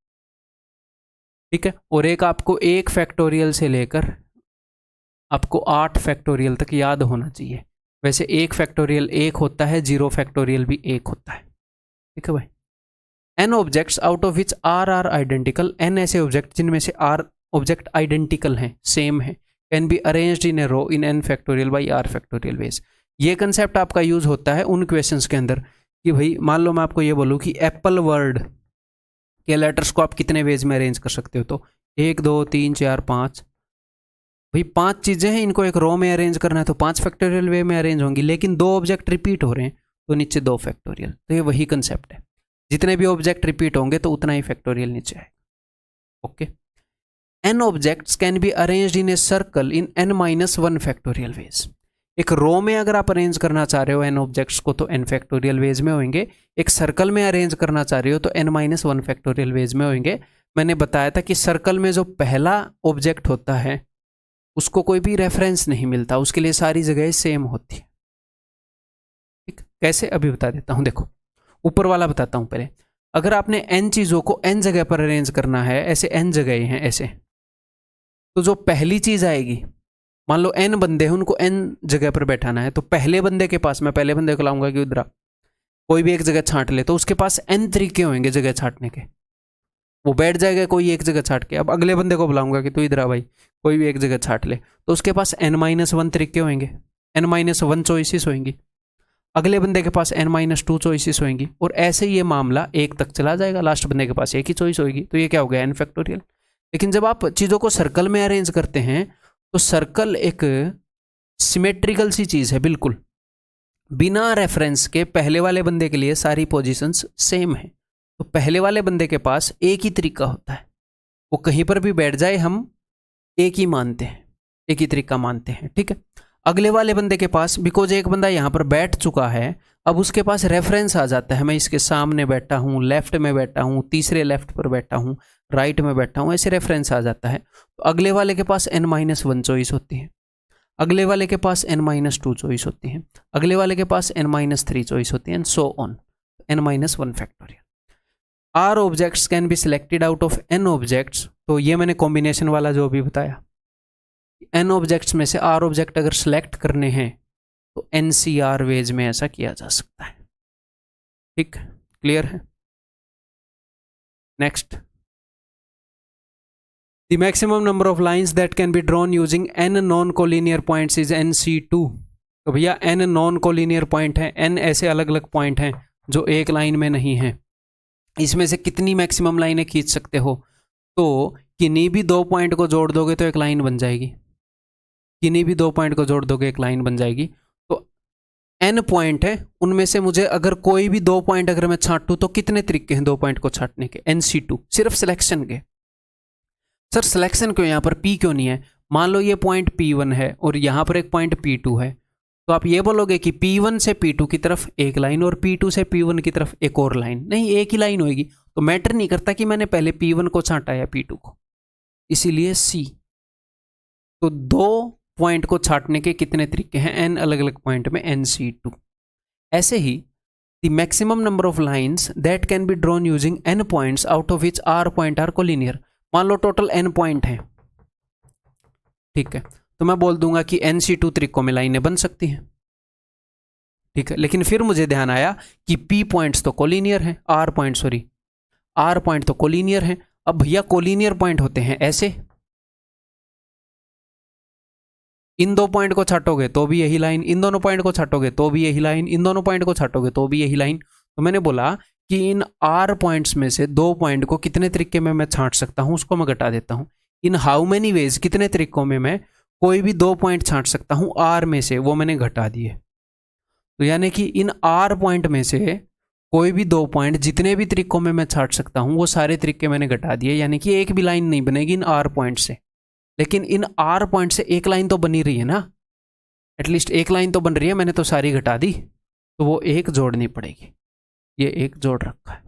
ठीक है, और एक आपको 1 फैक्टोरियल से लेकर आपको 8 फैक्टोरियल तक याद होना चाहिए। वैसे 1 फैक्टोरियल 1 होता है, 0 फैक्टोरियल भी 1 होता है। ठीक है भाई। n objects out of which r are identical. n ऐसे ऑब्जेक्ट जिनमें से r ऑब्जेक्ट आइडेंटिकल हैं, सेम है, can be arranged in a row in n factorial by r factorial ways. ये कंसेप्ट आपका यूज होता है उन क्वेश्चंस के अंदर कि भाई मान लो मैं आपको ये बोलूँ कि एप्पल वर्ड के लेटर्स को आप कितने वेज में अरेंज कर सकते हो, तो 1 2 3 4 5, भाई 5 चीज़ें हैं, इनको एक रो में अरेंज करना है तो 5 फैक्टोरियल वे में अरेंज होंगी, लेकिन 2 ऑब्जेक्ट रिपीट हो रहे हैं तो नीचे 2 फैक्टोरियल। तो ये वही कंसेप्ट है, जितने भी ऑब्जेक्ट रिपीट होंगे तो उतना ही फैक्टोरियल नीचे आएगा। Okay, n objects can be arranged in a circle in n-1 factorial veg. एक रो में अगर आप अरेंज करना चाह रहे हो n ऑब्जेक्ट्स को तो n फैक्टोरियल वेज में होंगे, एक सर्कल में अरेंज करना चाह रहे हो तो n-1 फैक्टोरियल वेज में होंगे। मैंने बताया था कि सर्कल में जो पहला ऑब्जेक्ट होता है उसको कोई भी रेफरेंस नहीं मिलता, उसके लिए सारी जगह सेम होती है। ठीक, कैसे अभी बता देता हूं। देखो ऊपर वाला बताता हूं पहले। अगर आपने n चीजों को n जगह पर अरेंज करना है, ऐसे n जगह हैं ऐसे, तो जो पहली चीज आएगी, मान लो n बंदे हैं उनको n जगह पर बैठाना है, तो पहले बंदे के पास, मैं पहले बंदे को लाऊंगा कि उधर कोई भी एक जगह छांट ले, तो उसके पास n तरीके होंगे जगह छांटने के, वो बैठ जाएगा कोई एक जगह छाट के। अब अगले बंदे को बुलाऊंगा कि तू इधर आ भाई, कोई भी एक जगह छाट ले, तो उसके पास n-1 तरीके होंगे, n-1 चॉइसेस होंगी, अगले बंदे के पास n-2 चॉइसेस होंगी, और ऐसे ये मामला 1 तक चला जाएगा, लास्ट बंदे के पास 1 ही चॉइस होगी, तो ये क्या हो गया n फैक्टोरियल। लेकिन जब आप चीज़ों को सर्कल में अरेंज करते हैं तो सर्कल एक सिमेट्रिकल सी चीज़ है, बिल्कुल बिना रेफरेंस के पहले वाले बंदे के लिए सारी पोजीशंस सेम है, तो पहले वाले बंदे के पास एक ही तरीका होता है, वो कहीं पर भी बैठ जाए हम एक ही मानते हैं, एक ही तरीका मानते हैं। ठीक है, अगले वाले बंदे के पास, बिकॉज एक बंदा यहाँ पर बैठ चुका है, अब उसके पास रेफरेंस आ जाता है, मैं इसके सामने बैठा हूँ, लेफ्ट में बैठा हूँ, तीसरे लेफ्ट पर बैठा हूँ, राइट में बैठा हूँ, ऐसे रेफरेंस आ जाता है। तो अगले वाले के पास n-1 चॉइस होती है, अगले वाले के पास n-2 चॉइस होती है, अगले वाले के पास n-3 चॉइस होती है, and so on, n-1 factorial. R objects can be selected out of n objects, तो ये मैंने कॉम्बिनेशन वाला जो अभी बताया, n ऑब्जेक्ट्स में से R ऑब्जेक्ट अगर सिलेक्ट करने हैं तो NCR वेज में ऐसा किया जा सकता है। ठीक, क्लियर है। Next, the maximum number of lines that can be drawn using n non collinear points is NC2। तो भैया n नॉन कोलिनियर पॉइंट है, n ऐसे अलग अलग पॉइंट हैं जो एक लाइन में नहीं है, इसमें से कितनी मैक्सिमम लाइनें खींच सकते हो, तो किन्हीं भी 2 पॉइंट को जोड़ दोगे तो एक लाइन बन जाएगी, किन्हीं भी 2 पॉइंट को जोड़ दोगे एक लाइन बन जाएगी। तो n पॉइंट है, उनमें से मुझे अगर कोई भी 2 पॉइंट अगर मैं छांटूं तो कितने तरीके हैं 2 पॉइंट को छांटने के, NC2, सिर्फ सिलेक्शन के। सर सिलेक्शन क्यों, यहाँ पर P क्यों नहीं है? मान लो ये पॉइंट P1 है और यहाँ पर एक पॉइंट P2 है, तो आप ये बोलोगे कि P1 से P2 की तरफ एक लाइन और P2 से P1 की तरफ एक और लाइन, नहीं, एक ही लाइन होगी। तो मैटर नहीं करता कि मैंने पहले P1 को छांटा या P2 को, इसीलिए C। तो 2 पॉइंट को छांटने के कितने तरीके हैं, n अलग अलग पॉइंट में, NC2। ऐसे ही the maximum number of lines that can be drawn using n points out of which R point are collinear. मान लो टोटल n पॉइंट है, ठीक है, तो मैं बोल दूंगा कि NC2 तरीकों में लाइनें बन सकती हैं। ठीक है, लेकिन फिर मुझे ध्यान आया कि P पॉइंट्स तो कोलिनियर हैं, R पॉइंट तो कोलिनियर हैं। अब भैया कोलिनियर पॉइंट होते हैं ऐसे, इन 2 पॉइंट को छाटोगे तो भी यही लाइन, इन दोनों पॉइंट को छाटोगे तो भी यही लाइन, इन दोनों पॉइंट को छाटोगे तो भी यही लाइन। तो मैंने बोला कि इन R पॉइंट्स में से 2 पॉइंट को कितने तरीके में मैं छांट सकता हूं, उसको मैं घटा देता हूं। इन हाउ मेनी वेज, कितने तरीकों में मैं कोई भी 2 पॉइंट छांट सकता हूं R में से, वो मैंने घटा दिए। तो यानी कि इन R पॉइंट में से कोई भी 2 पॉइंट जितने भी तरीकों में मैं छांट सकता हूं वो सारे तरीके मैंने घटा दिए, यानी कि एक भी लाइन नहीं बनेगी इन R पॉइंट से। लेकिन इन R पॉइंट से एक लाइन तो बनी रही है ना, एटलीस्ट एक लाइन तो बन रही है, मैंने तो सारी घटा दी, तो वो एक जोड़नी पड़ेगी, ये एक जोड़ रखा है।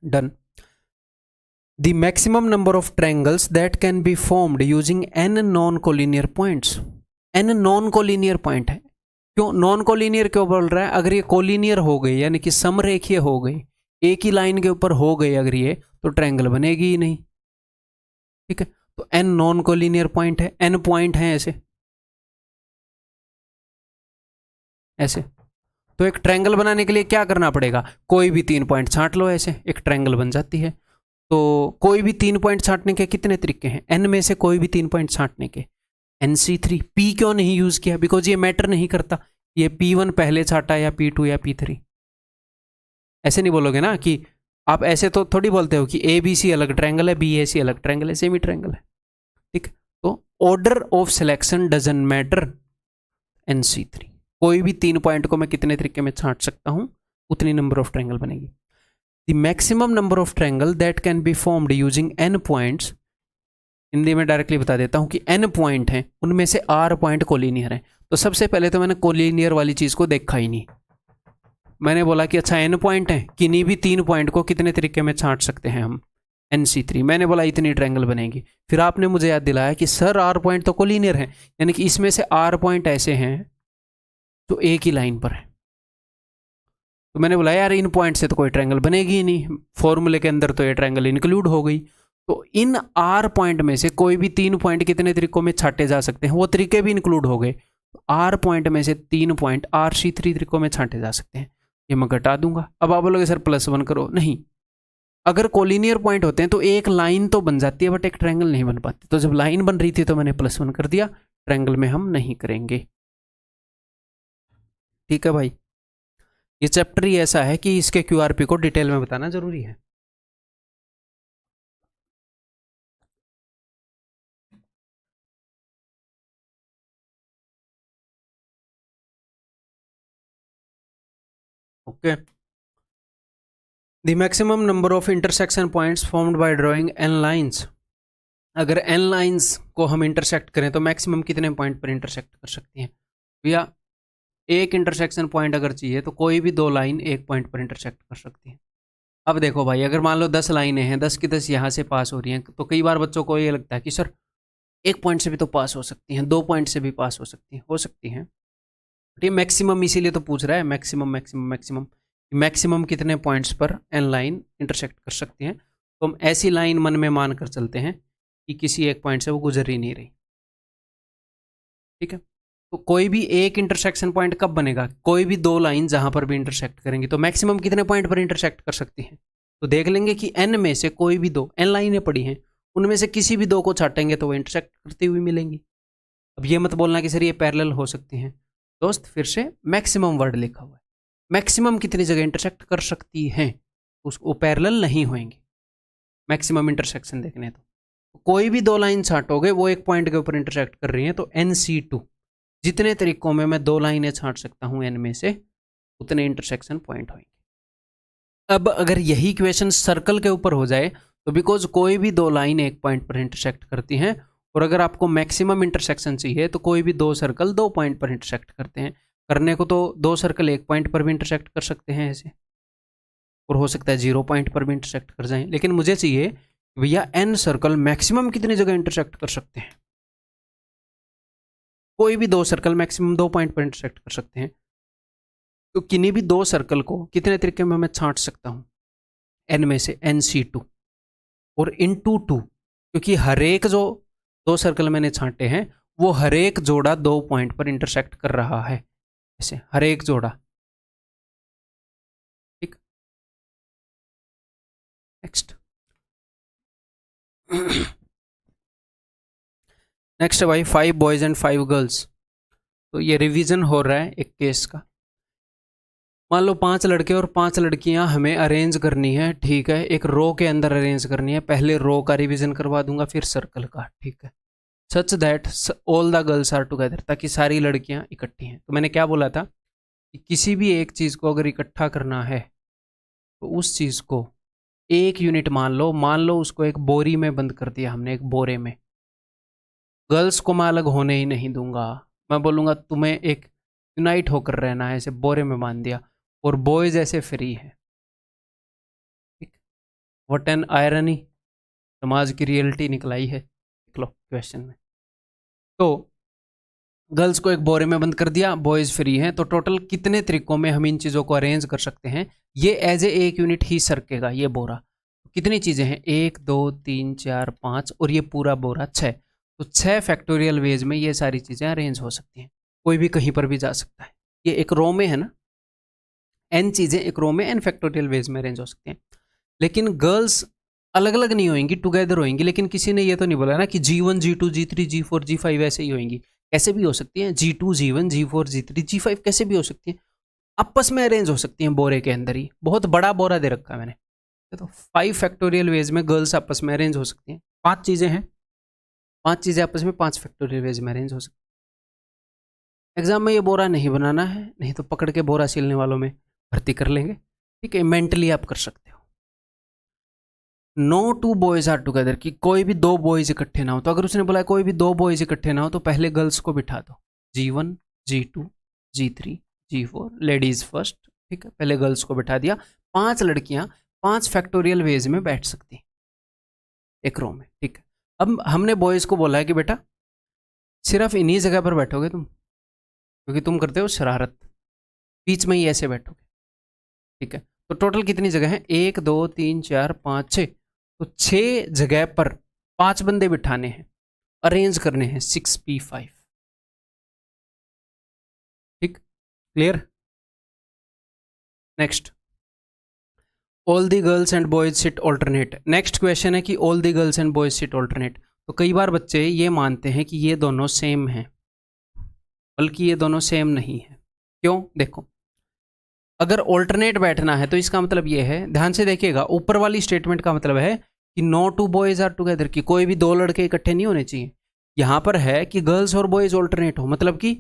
Done. The maximum number of triangles that can be formed using n non collinear points. n non collinear point है, क्यों नॉन कोलिनियर क्यों बोल रहा है? अगर ये कोलिनियर हो गई यानी कि समरेखीय हो गई, एक ही लाइन के ऊपर हो गई अगर ये, तो ट्रायंगल बनेगी ही नहीं। ठीक है, तो n नॉन कोलिनियर पॉइंट है, n पॉइंट है ऐसे ऐसे। तो एक ट्रायंगल बनाने के लिए क्या करना पड़ेगा, कोई भी 3 पॉइंट छांट लो ऐसे, एक ट्रायंगल बन जाती है। तो कोई भी 3 पॉइंट छांटने के कितने तरीके हैं, n में से कोई भी 3 पॉइंट छांटने के, NC3। P क्यों नहीं यूज किया, बिकॉज ये मैटर नहीं करता ये P1 पहले छाटा या P2 या P3। ऐसे नहीं बोलोगे ना कि आप ऐसे तो थोड़ी बोलते हो कि ABC अलग ट्रायंगल है, BAC अलग ट्रायंगल है, सेमी ट्रायंगल है, ठीक। तो order of selection doesn't matter, NC3। कोई भी 3 पॉइंट को मैं कितने तरीके में छांट सकता हूं, उतनी नंबर ऑफ ट्रायंगल बनेगी। The maximum number of triangle that can be formed using n points, Hindi में डायरेक्टली बता देता हूं कि n पॉइंट हैं, उनमें से r पॉइंट कोलिनियर हैं। तो सबसे पहले तो मैंने कोलिनियर वाली चीज को देखा ही नहीं, मैंने बोला कि अच्छा n पॉइंट है, किन्हीं भी 3 पॉइंट को कितने तरीके में छांट सकते हैं हम, NC3। मैंने बोला इतनी ट्रायंगल बनेगी। फिर आपने मुझे याद दिलाया कि सर r पॉइंट तो कोलिनियर है, यानी कि इसमें से r पॉइंट ऐसे हैं तो एक ही लाइन पर है। तो मैंने बोला यार इन पॉइंट से तो कोई ट्रायंगल बनेगी ही नहीं, फॉर्मूले के अंदर तो ये ट्रायंगल इंक्लूड हो गई। तो इन r पॉइंट में से कोई भी 3 पॉइंट कितने तरीकों में छाटे जा सकते हैं, वो तरीके भी इंक्लूड हो गए। तो r पॉइंट में से 3 पॉइंट RC3 तरीकों में छाटे जा सकते हैं। ये मैं घटा दूंगा। अब आप बोलोगे सर +1 करो, नहीं, अगर कोलिनियर पॉइंट होते हैं तो एक लाइन तो बन जाती है बट एक ट्रायंगल नहीं बन पाती। तो जब लाइन बन रही थी तो मैंने +1 कर दिया, ट्रायंगल में हम नहीं करेंगे, ठीक है भाई। ये चैप्टर ही ऐसा है कि इसके QRP को डिटेल में बताना जरूरी है। Okay, the maximum number of intersection points formed by drawing n lines. अगर n लाइंस को हम इंटरसेक्ट करें तो मैक्सिमम कितने पॉइंट पर इंटरसेक्ट कर सकती हैं भैया, एक इंटरसेक्शन पॉइंट अगर चाहिए तो कोई भी 2 लाइन एक पॉइंट पर इंटरसेक्ट कर सकती हैं। अब देखो भाई, अगर मान लो 10 लाइनें हैं, 10 की 10 यहाँ से पास हो रही हैं, तो कई बार बच्चों को ये लगता है कि सर एक पॉइंट से भी तो पास हो सकती हैं, 2 पॉइंट से भी पास हो सकती हैं, हो सकती हैं। ये मैक्सिमम इसीलिए तो पूछ रहा है, मैक्सिमम मैक्सिमम मैक्सिमम मैक्सिमम कितने पॉइंट्स पर n लाइन इंटरसेक्ट कर सकती हैं। तो हम ऐसी लाइन मन में मान कर चलते हैं कि किसी एक पॉइंट से वो गुजर ही नहीं रही, ठीक है। तो कोई भी एक इंटरसेक्शन पॉइंट कब बनेगा, कोई भी 2 लाइन जहां पर भी इंटरसेक्ट करेंगी। तो मैक्सिमम कितने पॉइंट पर इंटरसेक्ट कर सकती हैं, तो देख लेंगे कि n में से कोई भी 2 n लाइनें पड़ी हैं, उनमें से किसी भी 2 को छाटेंगे तो वो इंटरसेक्ट करती हुई मिलेंगी। अब ये मत बोलना कि सर ये पैरेलल हो सकती हैं, दोस्त फिर से मैक्सिमम वर्ड लिखा हुआ है, मैक्सिमम कितनी जगह इंटरसेक्ट कर सकती हैं, उसको पैरेलल नहीं होंगी। मैक्सिमम इंटरसेक्शन देखने तो कोई भी 2 लाइन छाटोगे वो एक पॉइंट के ऊपर इंटरसेक्ट कर रही हैं, तो NC2 जितने तरीकों में मैं 2 लाइनें छाट सकता हूं n में से, उतने इंटरसेक्शन पॉइंट होंगे। अब अगर यही इक्वेशन सर्कल के ऊपर हो जाए तो बिकॉज कोई भी 2 लाइन एक पॉइंट पर इंटरसेक्ट करती हैं, और अगर आपको मैक्सिमम इंटरसेक्शन चाहिए तो कोई भी 2 सर्कल 2 पॉइंट पर इंटरसेक्ट करते हैं। करने को तो 2 सर्कल एक पॉइंट पर भी इंटरसेक्ट कर सकते हैं ऐसे, और हो सकता है 0 पॉइंट पर भी इंटरसेक्ट कर जाएं, लेकिन मुझे चाहिए भैया n सर्कल मैक्सिमम कितनी जगह इंटरसेक्ट कर सकते हैं। कोई भी 2 सर्कल मैक्सिमम 2 पॉइंट पर इंटरसेक्ट कर सकते हैं, तो किन्हीं भी 2 सर्कल को कितने तरीके में मैं छांट सकता हूं, n में से NC2 और इनटू 2, क्योंकि हर एक जो 2 सर्कल मैंने छांटे हैं वो हर एक जोड़ा 2 पॉइंट पर इंटरसेक्ट कर रहा है, ऐसे हर एक जोड़ा, ठीक। नेक्स्ट नेक्स्ट भाई 5 बॉयज एंड 5 गर्ल्स। तो ये रिवीजन हो रहा है एक केस का। मान लो 5 लड़के और 5 लड़कियां हमें अरेंज करनी है, ठीक है, एक रो के अंदर अरेंज करनी है। पहले रो का रिवीजन करवा दूंगा, फिर सर्कल का, ठीक है। Such that all the girls are together, ताकि सारी लड़कियां इकट्ठी हैं। तो मैंने क्या बोला था कि किसी भी एक चीज़ को अगर इकट्ठा करना है तो उस चीज़ को एक यूनिट मान लो उसको एक बोरी में बंद कर दिया हमने, एक बोरे में। गर्ल्स को मैं अलग होने ही नहीं दूंगा, मैं बोलूँगा तुम्हें एक यूनाइट होकर रहना है, ऐसे बोरे में बांध दिया, और बॉयज ऐसे फ्री है, ठीक। व्हाट एन आयरनी, समाज की रियलिटी निकलाई है, देख लो क्वेश्चन में। तो गर्ल्स को एक बोरे में बंद कर दिया, बॉयज फ्री हैं, तो टोटल कितने तरीकों में हम इन चीज़ों को अरेंज कर सकते हैं। ये एज ए एक यूनिट ही सरकेगा ये बोरा। कितनी चीज़ें हैं, 1 2 3 4 5 और ये पूरा बोरा 6। तो 6 फैक्टोरियल वेज में ये सारी चीज़ें अरेंज हो सकती हैं, कोई भी कहीं पर भी जा सकता है। ये एक रो में है ना, n चीज़ें एक रो में n फैक्टोरियल वेज में अरेंज हो सकती हैं। लेकिन गर्ल्स अलग अलग नहीं होंगी, टुगेदर होंगी। लेकिन किसी ने ये तो नहीं बोला ना कि G1 G2 G3 G4 G5 ऐसे ही होंगी। कैसे भी हो सकती हैं, G2 G1 G4 G3 G5 कैसे भी हो सकती हैं, आपस में अरेंज हो सकती हैं बोरे के अंदर ही। बहुत बड़ा बोरा दे रखा है मैंने, तो 5 फैक्टोरियल वेज में गर्ल्स आपस में अरेंज हो सकती हैं। 5 चीज़ें हैं, 5 चीज़ें आपस में 5 फैक्टोरियल वेज में अरेंज हो सकती हैं। एग्जाम में ये बोरा नहीं बनाना है, नहीं तो पकड़ के बोरा सिलने वालों में भर्ती कर लेंगे। ठीक है, मेंटली आप कर सकते हो। No two boys are together, कि कोई भी 2 बॉयज इकट्ठे ना हो। तो अगर उसने बोला कोई भी 2 बॉयज इकट्ठे ना हो, तो पहले गर्ल्स को बिठा दो, G1 G2 G3 G4, ladies first. ठीक है, पहले गर्ल्स को बिठा दिया। 5 लड़कियां 5 फैक्टोरियल वेज में बैठ सकती हैं एक रो में। ठीक है, अब हमने बॉयज को बोला है कि बेटा सिर्फ इन्हीं जगह पर बैठोगे तुम, क्योंकि तुम करते हो शरारत, बीच में ही ऐसे बैठोगे। ठीक है, तो टोटल कितनी जगह है, 1 2 3 4 5 6, तो 6 जगह पर 5 बंदे बिठाने हैं, अरेंज करने हैं 6p5। ठीक, clear. Next, all the girls and boys sit alternate. Next question है कि all the girls and boys sit alternate. तो कई बार बच्चे ये मानते हैं कि ये दोनों सेम हैं, बल्कि ये दोनों सेम नहीं है। क्यों? देखो, अगर ऑल्टरनेट बैठना है तो इसका मतलब ये है, ध्यान से देखिएगा, ऊपर वाली स्टेटमेंट का मतलब है कि no two boys are together, कि कोई भी 2 लड़के इकट्ठे नहीं होने चाहिए। यहां पर है कि गर्ल्स और बॉयज ऑल्टरनेट हो, मतलब कि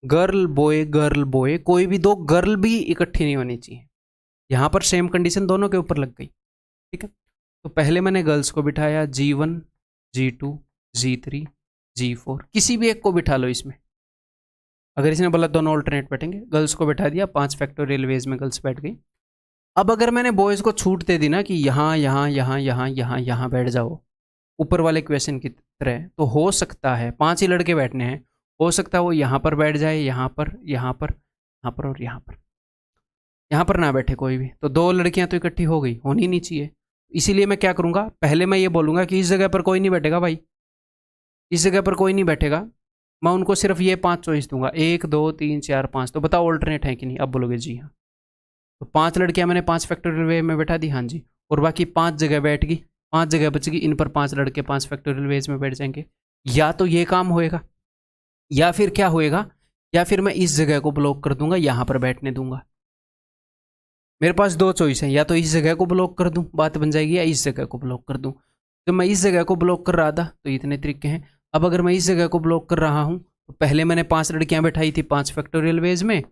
गर्ल बॉय, कोई भी 2 गर्ल भी इकट्ठी नहीं होनी चाहिए। यहां पर सेम कंडीशन दोनों के ऊपर लग गई। ठीक है, तो पहले मैंने गर्ल्स को बिठाया, G1 G2 G3 G4, किसी भी एक को बिठा लो इसमें। अगर इसने बोला दोनों ऑल्टरनेट बैठेंगे, गर्ल्स को बैठा दिया, 5 फैक्टोरियल वेज में गर्ल्स बैठ गई। अब अगर मैंने बॉयज को छूट दे दी ना कि यहाँ यहाँ यहाँ यहाँ यहाँ यहाँ बैठ जाओ, ऊपर वाले क्वेश्चन की तरह, तो हो सकता है 5 ही लड़के बैठने हैं, हो सकता है वो यहाँ पर बैठ जाए, यहाँ पर, यहाँ पर, यहाँ पर और यहाँ पर। यहाँ पर ना बैठे कोई भी, तो 2 लड़कियां तो इकट्ठी हो गई, होनी नहीं चाहिए। इसीलिए मैं क्या करूँगा, पहले मैं ये बोलूँगा कि इस जगह पर कोई नहीं बैठेगा भाई, इस जगह पर कोई नहीं बैठेगा। मैं उनको सिर्फ ये 5 चॉइस दूंगा, 1 2 3 4 5। तो बताओ ऑल्टरनेट है कि नहीं? अब बोलोगे जी हाँ। तो 5 लड़कियां मैंने 5 फैक्टोरियल वे में बैठा दी, हाँ जी, और बाकी 5 जगह बैठ गई, 5 जगह बच गई, इन पर 5 लड़के 5 फैक्टोरियल वेज में बैठ जाएंगे। या तो ये काम होएगा, या फिर क्या होएगा, या फिर मैं इस जगह को ब्लॉक कर दूंगा, यहां पर बैठने दूंगा। मेरे पास 2 चॉइस है, या तो इस जगह को ब्लॉक कर दूं, बात बन जाएगी, या इस जगह को ब्लॉक कर दूं। तो मैं इस जगह को ब्लॉक कर रहा था, तो इतने तरीके हैं। अब अगर मैं इस जगह को ब्लॉक कर रहा हूं, तो पहले मैंने 5 लड़कियां बैठाई थी 5 फैक्टोरियल वेज में,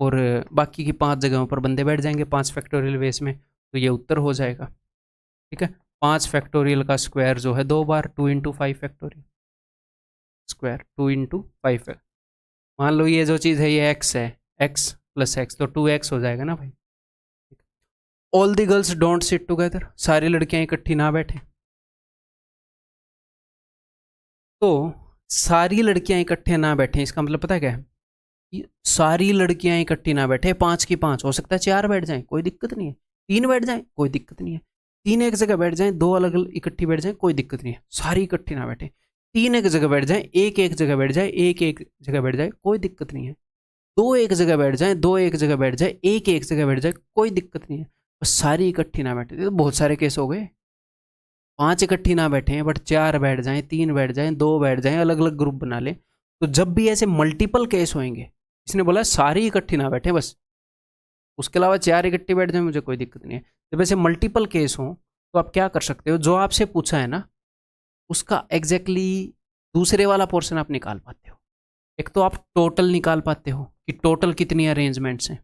और बाकी की 5 जगहों पर बंदे बैठ जाएंगे 5 फैक्टोरियल वेज में, तो ये उत्तर हो जाएगा। ठीक है, 5 फैक्टोरियल का स्क्वायर जो है 2 बार, 2 इंटू 5 फैक्टोरियल स्क्वायर, 2 इंटू 5 है। मान लो ये जो चीज़ है ये x है, x प्लस x, तो 2x हो जाएगा ना भाई। All the girls don't sit together, सारी लड़कियां इकट्ठी ना बैठे। तो सारी लड़कियां इकट्ठे ना बैठे, इसका मतलब पता है क्या है? सारी लड़कियां इकट्ठी ना बैठे, 5 की 5, हो सकता है 4 बैठ जाएं, कोई दिक्कत नहीं है, 3 बैठ जाएं, कोई दिक्कत नहीं है, 3 एक जगह बैठ जाएं, 2 अलग अलग इकट्ठी बैठ जाएं, कोई दिक्कत नहीं है। सारी इकट्ठी ना बैठे, 3 एक जगह बैठ जाएं, एक एक जगह बैठ जाए, एक एक जगह बैठ जाए, कोई दिक्कत नहीं है। 2 एक जगह बैठ जाए, 2 एक जगह बैठ जाए, एक एक जगह बैठ जाए, कोई दिक्कत नहीं है। बस सारी इकट्ठी ना बैठे, तो बहुत सारे केस हो गए। 5 इकट्ठी ना बैठे हैं, बट 4 बैठ जाएं, 3 बैठ जाएं, 2 बैठ जाएं, अलग अलग ग्रुप बना लें। तो जब भी ऐसे मल्टीपल केस होंगे, इसने बोला सारी इकट्ठी ना बैठे बस, उसके अलावा 4 इकट्ठी बैठ जाए, मुझे कोई दिक्कत नहीं है। जब ऐसे मल्टीपल केस हो, तो आप क्या कर सकते हो, जो आपसे पूछा है ना उसका एग्जैक्टली दूसरे वाला पोर्शन आप निकाल पाते हो। एक तो आप टोटल निकाल पाते हो कि टोटल कितनी अरेंजमेंट्स हैं,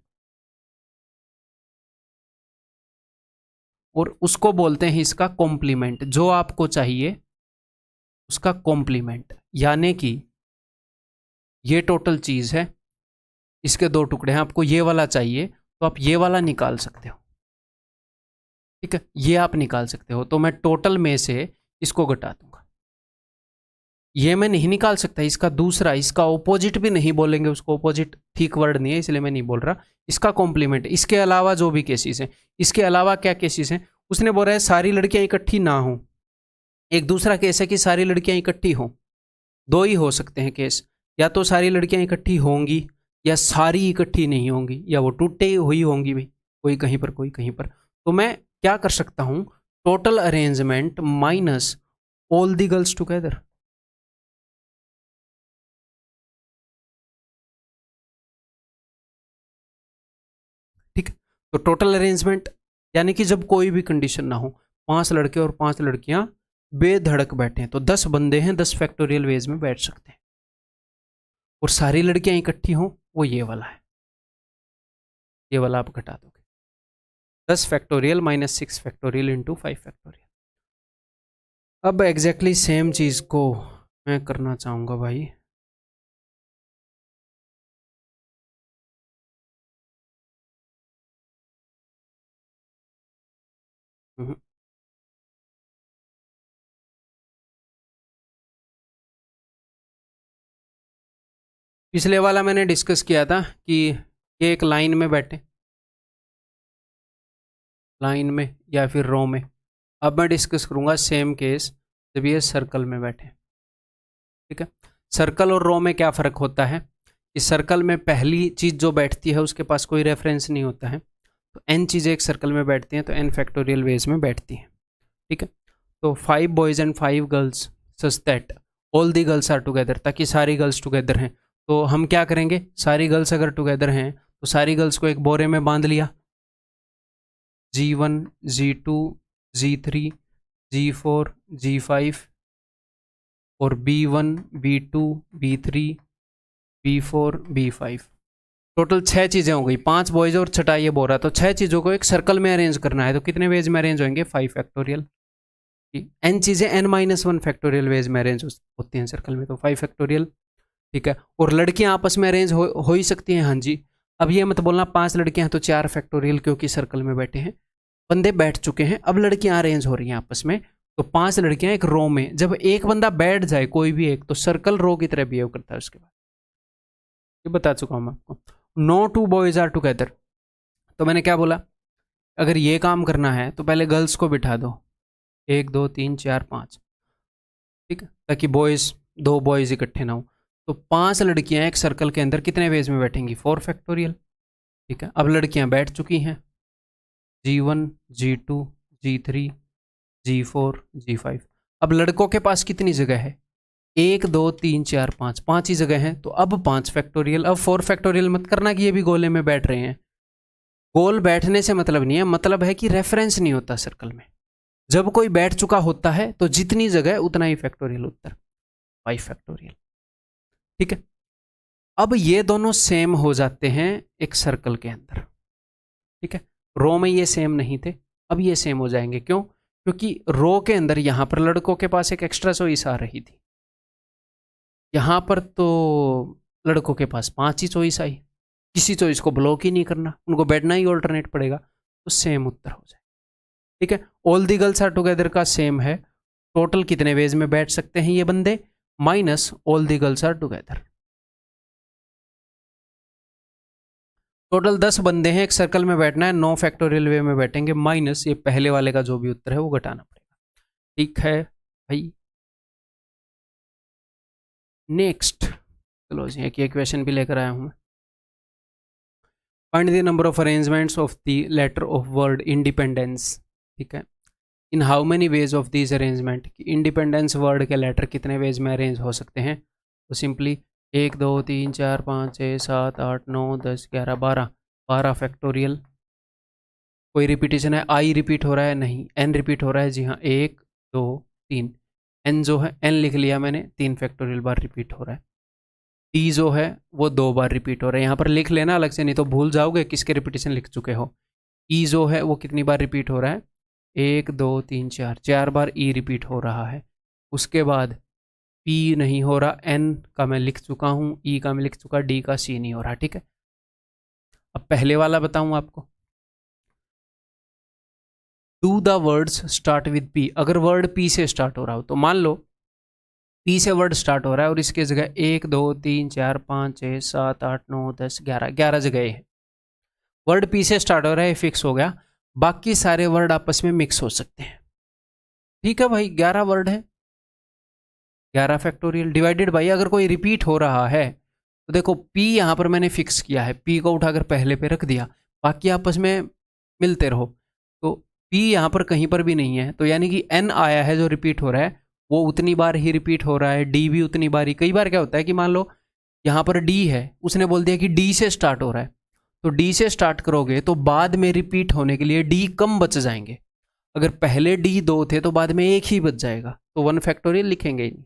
और उसको बोलते हैं इसका कॉम्प्लीमेंट, जो आपको चाहिए उसका कॉम्प्लीमेंट। यानी कि ये टोटल चीज़ है, इसके 2 टुकड़े हैं, आपको ये वाला चाहिए तो आप ये वाला निकाल सकते हो। ठीक है, ये आप निकाल सकते हो। तो मैं टोटल में से इसको घटा दूंगा, ये मैं नहीं निकाल सकता, इसका दूसरा, इसका ऑपोजिट भी नहीं बोलेंगे, उसको ऑपोजिट ठीक वर्ड नहीं है इसलिए मैं नहीं बोल रहा, इसका कॉम्प्लीमेंट। इसके अलावा जो भी केसेस हैं, इसके अलावा क्या केसेस हैं, उसने बोला है सारी लड़कियां इकट्ठी ना हो। एक दूसरा केस है कि सारी लड़कियां इकट्ठी हों, 2 ही हो सकते हैं केस, या तो सारी लड़कियां इकट्ठी होंगी या सारी इकट्ठी नहीं होंगी, या वो टूटे हुई होंगी भी, कोई कहीं पर कोई कहीं पर। तो मैं क्या कर सकता हूं, total arrangement minus all the girls together. ठीक, तो टोटल अरेंजमेंट यानी कि जब कोई भी कंडीशन ना हो, 5 लड़के और 5 लड़कियां बेधड़क बैठे हैं, तो 10 बंदे हैं, 10 फैक्टोरियल वेज में बैठ सकते हैं। और सारी लड़कियां इकट्ठी हों, वो ये वाला है, ये वाला आप घटा दोगे, 10 factorial minus 6 factorial into 5 factorial. अब एग्जैक्टली सेम चीज को मैं करना चाहूंगा भाई, पिछले वाला मैंने डिस्कस किया था कि ये एक लाइन में बैठे, लाइन में या फिर रो में। अब मैं डिस्कस करूंगा सेम केस जब ये सर्कल में बैठे। ठीक है, सर्कल और रो में क्या फ़र्क होता है? इस सर्कल में पहली चीज़ जो बैठती है उसके पास कोई रेफरेंस नहीं होता है, तो n चीज़ें एक सर्कल में बैठती हैं तो n फैक्टोरियल वेज में बैठती हैं। ठीक है, तो 5 boys and 5 girls such that all the girls are together, ताकि सारी गर्ल्स टुगेदर हैं। तो हम क्या करेंगे, सारी गर्ल्स अगर टुगेदर हैं तो सारी गर्ल्स को एक बोरे में बांध लिया, G1 G2 G3 G4 G5 और B1 B2 B3 B4 B5, total 6 चीज़ें हो गई, 5 बॉयज़ और छठा ये बोरा, तो 6 चीज़ों को एक सर्कल में अरेंज करना है, तो कितने वेज में अरेंज होंगे? 5 फैक्टोरियल। n चीज़ें n-1 फैक्टोरियल वेज में अरेंज होती हैं सर्कल में, तो 5 फैक्टोरियल। ठीक है, और लड़कियां आपस में अरेंज हो ही सकती हैं, हाँ जी। अब ये मत बोलना 5 लड़कियां हैं तो 4 फैक्टोरियल, क्योंकि सर्कल में बैठे हैं, बंदे बैठ चुके हैं, अब लड़कियां अरेंज हो रही हैं आपस में, तो 5 लड़कियां एक रो में। जब एक बंदा बैठ जाए कोई भी एक, तो सर्कल रो की तरह बिहेव करता है उसके बाद, ये बता चुका हूं मैं आपको। नो 2 बॉयज आर टुगेदर, तो मैंने क्या बोला, अगर ये काम करना है तो पहले गर्ल्स को बिठा दो, 1 2 3 4 5, ठीक है, ताकि बॉयज 2 बॉयज इकट्ठे ना हो। तो 5 लड़कियां एक सर्कल के अंदर कितने वेज में बैठेंगी? 4 फैक्टोरियल। ठीक है, अब लड़कियां बैठ चुकी हैं, G1 G2 G3 G4 G5। अब लड़कों के पास कितनी जगह है? 1 2 3 4 5, 5 ही जगह है, तो अब 5 फैक्टोरियल। अब 4 फैक्टोरियल मत करना कि ये भी गोले में बैठ रहे हैं, गोल बैठने से मतलब नहीं है, मतलब है कि रेफरेंस नहीं होता सर्कल में। जब कोई बैठ चुका होता है तो जितनी जगह उतना ही फैक्टोरियल उत्तर, 5 फैक्टोरियल। ठीक है, अब ये दोनों सेम हो जाते हैं एक सर्कल के अंदर। ठीक है, रो में ये सेम नहीं थे, अब ये सेम हो जाएंगे। क्यों? क्योंकि रो के अंदर यहां पर लड़कों के पास एक एक्स्ट्रा चॉइस आ रही थी, यहां पर तो लड़कों के पास 5 ही चॉइस आई, किसी चॉइस को ब्लॉक ही नहीं करना, उनको बैठना ही ऑल्टरनेट पड़ेगा, तो सेम उत्तर हो जाए। ठीक है, all the girls are together का सेम है, टोटल कितने वेज में बैठ सकते हैं ये बंदे, minus all the girls are together. Total 10 बंदे हैं, एक सर्कल में बैठना है, 9 फैक्टोरियल वे में बैठेंगे, माइनस ये पहले वाले का जो भी उत्तर है वो घटाना पड़ेगा। ठीक है भाई, नेक्स्ट चलो जी, एक ये क्वेश्चन भी लेकर आया हूं मैं। Find the number of arrangements of the letter of word independence. ठीक है, in how many ways of this arrangement, independence word के लेटर कितने वेज में अरेंज हो सकते हैं? तो सिंपली 1 2 3 4 5 6 7 8 9 10 11 12, 12 फैक्टोरियल। कोई रिपीटेशन है? आई रिपीट हो रहा है? नहीं। एन रिपीट हो रहा है? जी हाँ, 1 2 3। एन जो है, एन लिख लिया मैंने, 3 फैक्टोरियल बार रिपीट हो रहा है। टी जो है वो 2 बार रिपीट हो रहा है, यहाँ पर लिख लेना अलग से, नहीं तो भूल जाओगे किसके रिपीटेशन लिख चुके हो। ई जो है वो कितनी बार रिपीट हो रहा है? 1 2 3 4, 4 बार ई रिपीट हो रहा है। उसके बाद पी नहीं हो रहा, एन का मैं लिख चुका हूँ, ई का मैं लिख चुका, डी का सी नहीं हो रहा। ठीक है, अब पहले वाला बताऊँ आपको, do the words start with P. अगर वर्ड पी से स्टार्ट हो रहा हो, तो मान लो पी से वर्ड स्टार्ट हो रहा है और इसके जगह 1 2 3 4 5 6 7 8 9 10 11, 11 जगह है। वर्ड पी से स्टार्ट हो रहा है, फिक्स हो गया, बाकी सारे वर्ड आपस में मिक्स हो सकते हैं। ठीक है भाई, 11 वर्ड है, 11 फैक्टोरियल डिवाइडेड बाई, अगर कोई रिपीट हो रहा है तो देखो पी यहाँ पर मैंने फिक्स किया है, पी को उठाकर पहले पे रख दिया, बाकी आपस में मिलते रहो, तो पी यहाँ पर कहीं पर भी नहीं है, तो यानी कि एन आया है जो रिपीट हो रहा है वो उतनी बार ही रिपीट हो रहा है, डी भी उतनी बार ही। कई बार क्या होता है कि मान लो यहाँ पर डी है, उसने बोल दिया कि डी से स्टार्ट हो रहा है, तो डी से स्टार्ट करोगे तो बाद में रिपीट होने के लिए डी कम बच जाएंगे। अगर पहले डी 2 थे तो बाद में 1 ही बच जाएगा, तो 1 फैक्टोरियल लिखेंगे ही नहीं।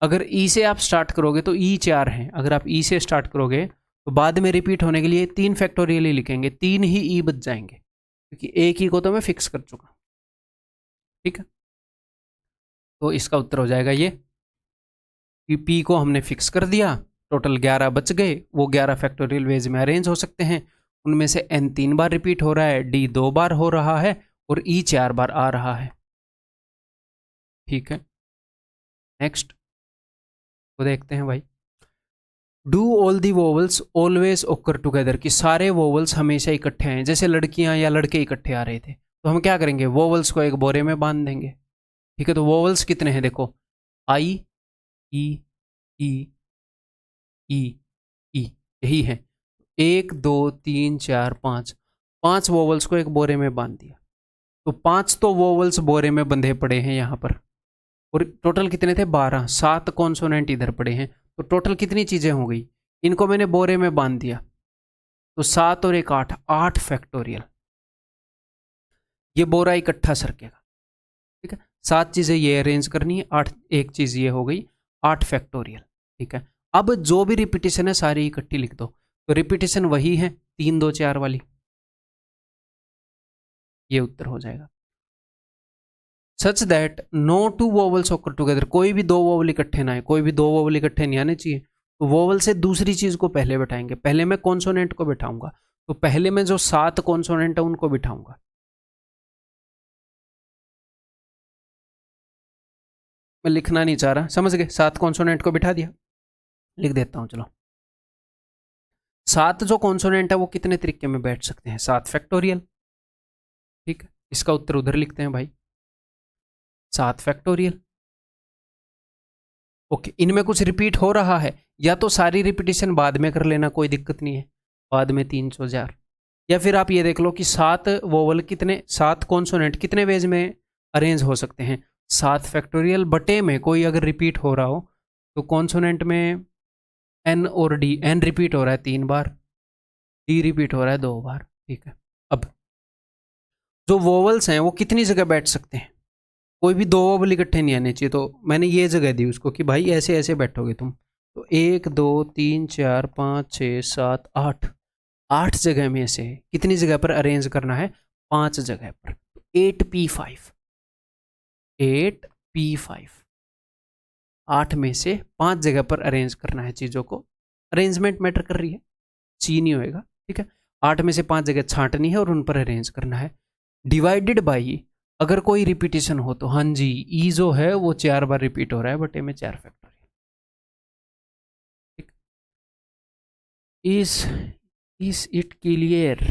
अगर ई से आप स्टार्ट करोगे तो ई 4 हैं, अगर आप ई से स्टार्ट करोगे तो बाद में रिपीट होने के लिए 3 फैक्टोरियल ही लिखेंगे, 3 ही ई बच जाएंगे, क्योंकि एक ही को तो मैं फिक्स कर चुका। ठीक है, तो इसका उत्तर हो जाएगा ये कि पी को हमने फिक्स कर दिया, टोटल 11 बच गए, वो 11 फैक्टोरियल वेज में अरेंज हो सकते हैं। उनमें से एन 3 बार रिपीट हो रहा है, डी 2 बार हो रहा है और ई 4 बार आ रहा है। ठीक है, नेक्स्ट तो देखते हैं भाई, do all the vowels always ओकर टुगेदर, कि सारे वोवल्स हमेशा इकट्ठे हैं। जैसे लड़कियां या लड़के इकट्ठे आ रहे थे तो हम क्या करेंगे, वोवल्स को एक बोरे में बांध देंगे। ठीक है, तो वोवल्स कितने हैं देखो, आई ई ई ई ई, यही है। 1 2 3 4 5, 5 वोवल्स को एक बोरे में बांध दिया, तो 5 तो वोवल्स बोरे में बंधे पड़े हैं यहाँ पर, और टोटल कितने थे 12, 7 कॉन्सोनेंट इधर पड़े हैं, तो टोटल कितनी चीजें हो गई, इनको मैंने बोरे में बांध दिया, तो 7 और 1 8, 8 फैक्टोरियल। ये बोरा इकट्ठा सरकेगा। ठीक है, 7 चीजें ये अरेंज करनी है, 8 एक चीज ये हो गई, 8 फैक्टोरियल। ठीक है, अब जो भी रिपीटेशन है सारी इकट्ठी लिख दो, तो रिपीटेशन वही है 3 2 4 वाली, ये उत्तर हो जाएगा। Such that no two vowels occur together, कोई भी 2 वोवल इकट्ठे ना आए, कोई भी 2 वोवल इकट्ठे नहीं आने चाहिए, तो वोवल से दूसरी चीज को पहले बैठाएंगे। पहले मैं कॉन्सोनेंट को बैठाऊंगा, तो पहले मैं जो 7 कॉन्सोनेंट है उनको बिठाऊंगा। मैं लिखना नहीं चाह रहा, समझ गए, 7 कॉन्सोनेंट को बिठा दिया, लिख देता हूं चलो। 7 जो कॉन्सोनेंट है वो कितने तरीके में बैठ सकते हैं, 7 फैक्टोरियल। ठीक है, इसका उत्तर उधर लिखते हैं भाई, 7 फैक्टोरियल। ओके, इनमें कुछ रिपीट हो रहा है, या तो सारी रिपीटेशन बाद में कर लेना, कोई दिक्कत नहीं है, बाद में 300 4, या फिर आप ये देख लो कि 7 वोवल कितने, 7 कॉन्सोनेंट कितने वेज में अरेंज हो सकते हैं, 7 फैक्टोरियल बटे में कोई अगर रिपीट हो रहा हो, तो कॉन्सोनेंट में एन और डी, एन रिपीट हो रहा है 3 बार, डी रिपीट हो रहा है 2 बार। ठीक है, अब जो वोवल्स हैं वो कितनी जगह बैठ सकते हैं, कोई भी 2 वोवल इकट्ठे नहीं आने चाहिए, तो मैंने ये जगह दी उसको कि भाई ऐसे ऐसे बैठोगे तुम, तो 1 2 3 4 5 6 7 8, 8 जगह में से कितनी जगह पर अरेंज करना है, 5 जगह पर, 8p5, 8p5, 8 में से 5 जगह पर अरेंज करना है चीज़ों को। अरेंजमेंट मैटर कर रही है, ची नहीं होएगा। ठीक है, 8 में से 5 जगह छांटनी है और उन पर अरेंज करना है, डिवाइडेड बाई अगर कोई रिपीटेशन हो तो, हाँ जी, ई जो है वो 4 बार रिपीट हो रहा है, बटे में 4 फैक्टोरियल। ठीक, इस इट क्लियर,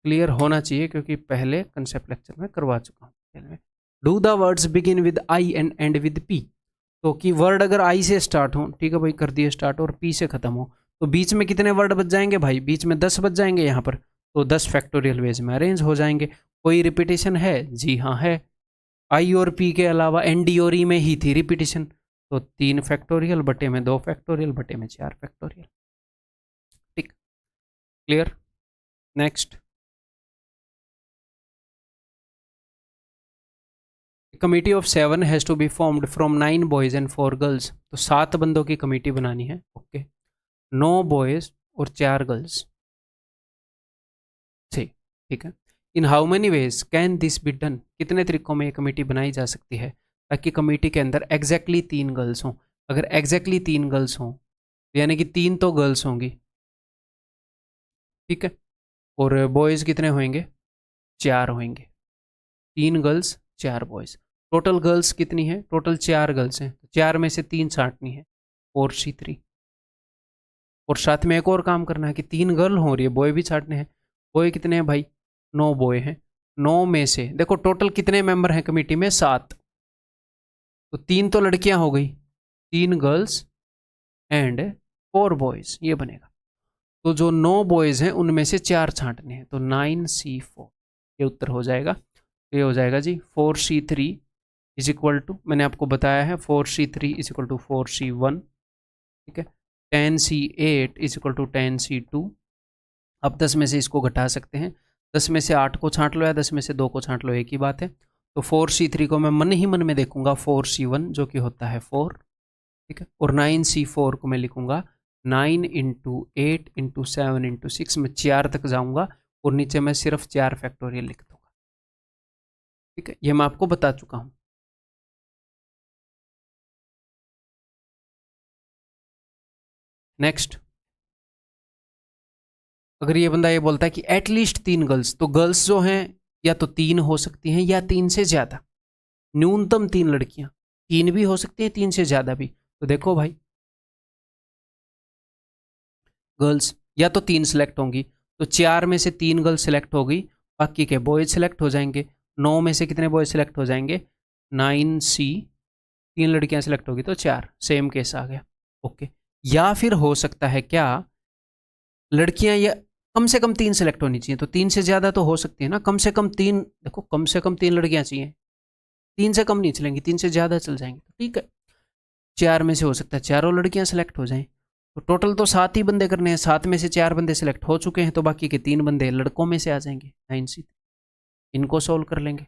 क्लियर होना चाहिए क्योंकि पहले कंसेप्ट लेक्चर में करवा चुका हूँ। Do the words begin with I and and with P, तो कि वर्ड अगर आई से स्टार्ट हो, ठीक है भाई, कर दिए स्टार्ट, और पी से खत्म हो, तो बीच में कितने वर्ड बच जाएंगे भाई, बीच में 10 बच जाएंगे यहाँ पर, तो 10 फैक्टोरियल वेज में अरेंज हो जाएंगे। कोई रिपीटेशन है, जी हाँ है, आई और पी के अलावा एन डी और ई में ही थी रिपीटेशन, तो 3 फैक्टोरियल बटे में 2 फैक्टोरियल बटे में 4 फैक्टोरियल। ठीक, clear, next. Committee of 7 has to be formed from 9 boys and 4 girls, तो 7 बंदों की कमेटी बनानी है। ओके, 9 बॉयज और 4 गर्ल्स, ठीक है। In how many ways can this be done, कितने तरीकों में ये कमेटी बनाई जा सकती है ताकि कमेटी के अंदर एग्जैक्टली 3 गर्ल्स हों। अगर एग्जैक्टली 3 गर्ल्स हों तो यानी कि 3 तो गर्ल्स होंगी, ठीक है, और बॉयज़ कितने होंगे, 4 होंगे, 3 गर्ल्स 4 बॉयज़, टोटल गर्ल्स कितनी है, टोटल 4 गर्ल्स हैं, 4 में से 3 छांटनी है, 4c3, और साथ में एक और काम करना है कि 3 गर्ल हो रही है, बॉय भी छांटने हैं। बॉय कितने हैं भाई, 9 बॉय हैं, 9 में से देखो टोटल कितने मेंबर हैं कमेटी में, 7, तो 3 तो लड़कियां हो गई, 3 गर्ल्स एंड 4 बॉयज, ये बनेगा। तो जो 9 बॉयज़ हैं उनमें से 4 छांटने हैं, तो 9C4 ये उत्तर हो जाएगा। ये हो जाएगा जी 4C3 इज इक्वल टू, मैंने आपको बताया है 4C3 is equal to 4C1, ठीक है। 10C8 is equal to 10C2। अब 10 में से इसको घटा सकते हैं, 10 में से 8 को छांट लो या 10 में से 2 को छांट लो, एक ही बात है। तो 4C3 को मैं मन ही मन में देखूंगा 4C1 जो कि होता है 4, ठीक है। और 9C4 को मैं लिखूंगा 9 इंटू 8 इंटू 7 इंटू 6, में 4 तक जाऊंगा और नीचे मैं सिर्फ 4 फैक्टोरियल लिख दूंगा, ठीक है। ये मैं आपको बता चुका हूं। नेक्स्ट, अगर ये बंदा ये बोलता है कि एटलीस्ट 3 गर्ल्स, तो गर्ल्स जो हैं या तो 3 हो सकती हैं या 3 से ज़्यादा, न्यूनतम 3 लड़कियां, 3 भी हो सकती हैं 3 से ज़्यादा भी। तो देखो भाई, गर्ल्स या तो 3 सेलेक्ट होंगी, तो 4 में से 3 गर्ल्स सेलेक्ट हो गई, बाकी के बॉयज सेलेक्ट हो जाएंगे। 9 में से कितने बॉयज सेलेक्ट हो जाएंगे, 9C, 3 लड़कियां सेलेक्ट होगी तो 4, सेम केस आ गया, ओके। या फिर हो सकता है क्या, लड़कियां या कम से कम 3 सेलेक्ट होनी चाहिए, तो 3 से ज़्यादा तो हो सकती है ना, कम से कम 3, देखो कम से कम 3 लड़कियां चाहिए, 3 से कम नहीं चलेंगी, 3 से ज़्यादा चल जाएंगे, तो ठीक है। 4 में से हो सकता है चारों लड़कियां सेलेक्ट हो जाएं, तो टोटल तो 7 ही बंदे करने हैं, 7 में से 4 बंदे सेलेक्ट हो चुके हैं, तो बाकी के 3 बंदे लड़कों में से आ जाएंगे 9C, इनको सोल्व कर लेंगे।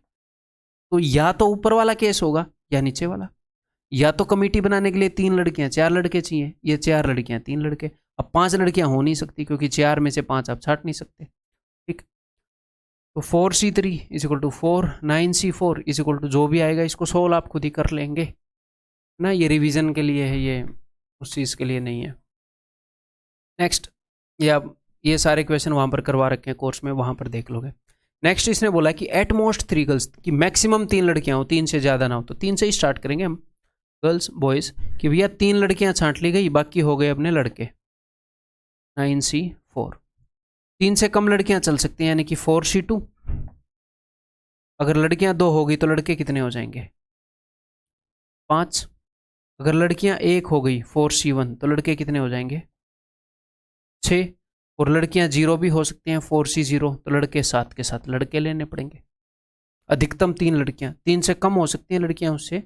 तो या तो ऊपर वाला केस होगा या नीचे वाला, या तो कमेटी बनाने के लिए 3 लड़कियां 4 लड़के चाहिए, ये 4 लड़कियां 3 लड़के। अब 5 लड़कियां हो नहीं सकती क्योंकि 4 में से 5 आप छाट नहीं सकते, ठीक। तो 4C3 is equal to 4, 9C4 is equal to जो भी आएगा इसको सोल्व आप खुद ही कर लेंगे ना, ये रिवीजन के लिए है, ये उस चीज़ के लिए नहीं है। नेक्स्ट, ये आप ये सारे क्वेश्चन वहाँ पर करवा रखे हैं कोर्स में, वहाँ पर देख लोगे। नेक्स्ट इसने बोला कि एट मोस्ट 3 गर्ल्स, कि मैक्सिमम 3 लड़कियाँ हो, 3 से ज़्यादा ना हो, तो 3 से ही स्टार्ट करेंगे हम, गर्ल्स बॉयज़, कि भैया 3 लड़कियाँ छांट ली गई, बाकी हो गए अपने लड़के 9C4। 3 से कम लड़कियाँ चल सकती हैं, यानी कि 4C2। अगर लड़कियाँ 2 होगी तो लड़के कितने हो जाएंगे, 5। अगर लड़कियाँ 1 हो गई 4C1, तो लड़के कितने हो जाएंगे, 6। और लड़कियां 0 भी हो सकती हैं 4C0, तो लड़के 7 के साथ लड़के लेने पड़ेंगे। अधिकतम 3 लड़कियां, 3 से कम हो सकती हैं लड़कियां, उससे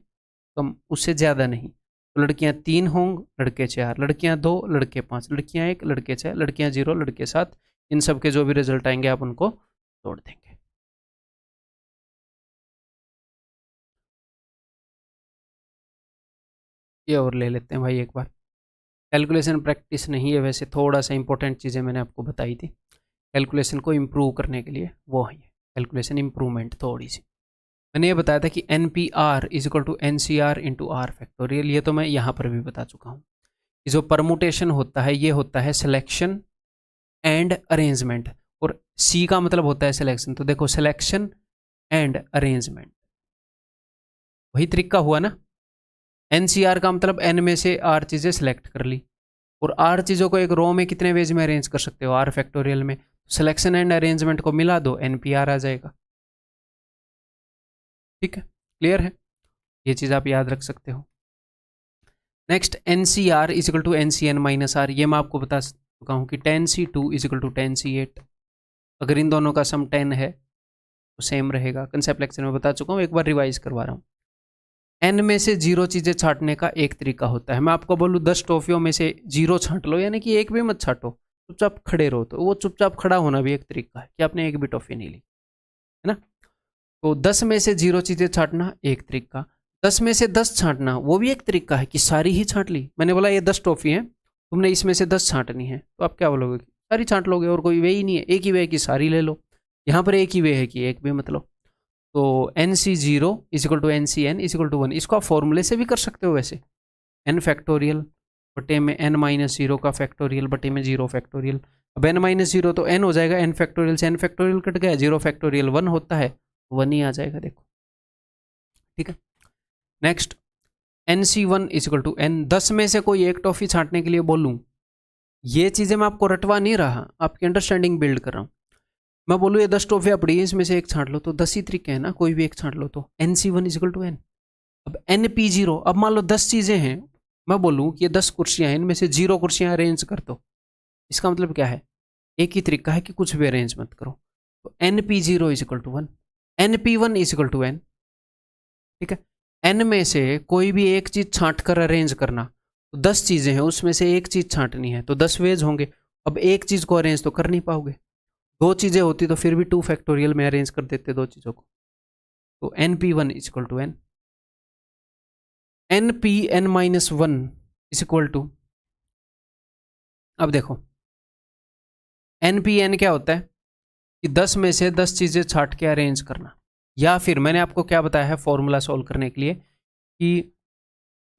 कम, उससे ज़्यादा नहीं। तो लड़कियां 3 होंगे, लड़के 4, लड़कियां 2, लड़के 5, लड़कियां 1, लड़के 6, लड़कियां 0, लड़के 7। इन सब के जो भी रिजल्ट आएंगे आप उनको तोड़ देंगे। ये और ले लेते हैं भाई एक बार, कैलकुलेशन प्रैक्टिस नहीं है वैसे, थोड़ा सा इंपॉर्टेंट चीज़ें मैंने आपको बताई थी कैलकुलेशन को इम्प्रूव करने के लिए, वो है कैलकुलेशन इम्प्रूवमेंट थोड़ी सी। मैंने ये बताया था कि NPR is equal to NCR into R factorial, ये तो मैं यहाँ पर भी बता चुका हूँ। जो परमुटेशन होता है ये होता है सिलेक्शन एंड अरेंजमेंट, और C का मतलब होता है सिलेक्शन, तो देखो सिलेक्शन एंड अरेंजमेंट, वही तरीका हुआ ना। NCR का मतलब N में से R चीज़ें सेलेक्ट कर ली, और R चीज़ों को एक रो में कितने वेज में अरेंज कर सकते हो, R फैक्टोरियल में। सिलेक्शन एंड अरेंजमेंट को मिला दो, NPR आ जाएगा, ठीक है, क्लियर है, ये चीज़ आप याद रख सकते हो। Next, NCR is equal to NCN minus R, ये मैं आपको बता चुका हूँ कि 10C2 is equal to 10C8, अगर इन दोनों का सम 10 है तो सेम रहेगा, कंसेप्ट लेक्चर में बता चुका हूँ, एक बार रिवाइज करवा रहा हूँ। N में से 0 चीज़ें छांटने का एक तरीका होता है, मैं आपको बोलूँ 10 टॉफियों में से 0 छांट लो, यानी कि एक भी मत छांटो, चुपचाप खड़े रहो, तो वो चुपचाप खड़ा होना भी एक तरीका है कि आपने एक भी टॉफी नहीं ली, है ना। तो 10 में से 0 चीज़ें छांटना एक तरीका, 10 में से 10 छांटना वो भी एक तरीका है कि सारी ही छांट ली। मैंने बोला ये 10 टॉफी हैं, तुमने इसमें से 10 छांटनी है, तो आप क्या बोलोगे, सारी छांट लोगे, और कोई वे ही नहीं है, एक ही वे है कि सारी ले लो। यहाँ पर एक ही वे है कि एक भी मतलब, तो NC0 is equal to NCN is equal to 1, इसको आप फॉर्मूले से भी कर सकते हो वैसे, n फैक्टोरियल बटे में n-0 का फैक्टोरियल बटे में 0 फैक्टोरियल। अब n-0 तो n हो जाएगा, n फैक्टोरियल से n फैक्टोरियल कट गया, 0 फैक्टोरियल 1 होता है, 1 ही आ जाएगा, देखो, ठीक है। Next, NC1 is equal to n, 10 में से कोई एक टॉफी छांटने के लिए बोलूँ, ये चीज़ें मैं आपको रटवा नहीं रहा, आपकी अंडरस्टैंडिंग बिल्ड कर रहा हूँ। मैं बोलूँ ये 10 टॉफियाँ पड़ी हैं, इसमें से एक छांट लो, तो 10 ही तरीके हैं ना, कोई भी एक छांट लो, तो NC1 is equal to n। अब NP0, अब मान लो 10 चीज़ें हैं, मैं बोलूँ कि ये 10 कुर्सियाँ हैं, इनमें से 0 कुर्सियाँ अरेंज कर दो, इसका मतलब क्या है, एक ही तरीका है कि कुछ भी अरेंज मत करो। तो NP0 is equal to 1, NP1 is equal to n। ठीक है, n में से कोई भी एक चीज छांट कर अरेंज करना, तो 10 चीजें हैं उसमें से एक चीज छांटनी है तो 10 वेज होंगे। अब एक चीज को अरेंज तो कर नहीं पाओगे, दो चीजें होती तो फिर भी 2 फैक्टोरियल में अरेंज कर देते दो चीजों को। तो NP1 is equal to n, NPn-1 is equal to, अब देखो NPn क्या होता है कि 10 में से 10 चीजें छांट के अरेंज करना, या फिर मैंने आपको क्या बताया है फॉर्मूला सॉल्व करने के लिए कि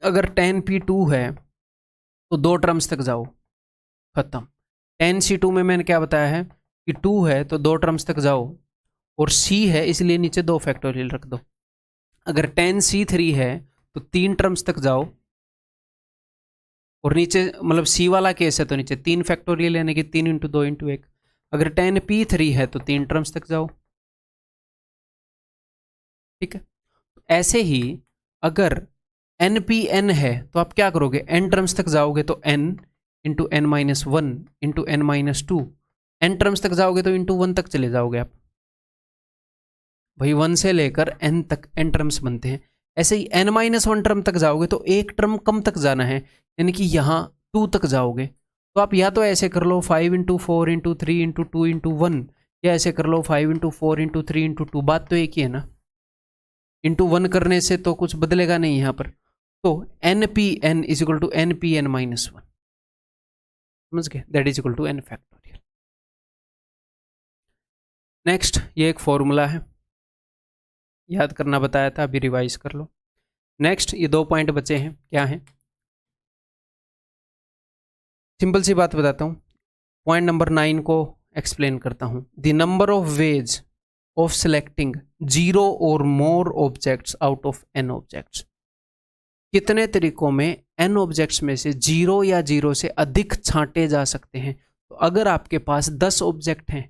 अगर 10p2 है तो 2 टर्म्स तक जाओ, खत्म। 10c2 में मैंने क्या बताया है कि 2 है तो 2 टर्म्स तक जाओ, और c है इसलिए नीचे 2 फैक्टोरियल रख दो। अगर 10c3 है तो 3 टर्म्स तक जाओ, और नीचे मतलब c वाला केस है तो नीचे 3 फैक्टोरियल यानी कि 3 × 2 × 1। अगर 10p3 है तो 3 टर्म्स तक जाओ। ठीक है, ऐसे ही अगर NPn है तो आप क्या करोगे, n टर्म्स तक जाओगे तो n × n-1 × n-2, n terms तक जाओगे तो × 1 तक चले जाओगे आप भाई, 1 से लेकर n तक n टर्म्स बनते हैं। ऐसे ही n-1 टर्म तक जाओगे तो एक टर्म कम तक जाना है, यानी कि यहाँ 2 तक जाओगे। तो आप या तो ऐसे कर लो 5 × 4 × 3 × 2 × 1, या ऐसे कर लो 5 × 4 × 3 × 2, बात तो एक ही है ना, × 1 करने से तो कुछ बदलेगा नहीं यहाँ पर। तो NPn is equal to NPn-1, समझ गए, that is equal to n factorial. Next, ये एक फॉर्मूला है, याद करना बताया था, अभी रिवाइज कर लो। नेक्स्ट, ये 2 पॉइंट बचे हैं, क्या हैं, सिंपल सी बात बताता हूँ। पॉइंट नंबर 9 को एक्सप्लेन करता हूँ। The number of ways of selecting 0 और more objects out of n objects. कितने तरीकों में n ऑब्जेक्ट्स में से 0 या 0 से अधिक छांटे जा सकते हैं। तो अगर आपके पास 10 ऑब्जेक्ट हैं,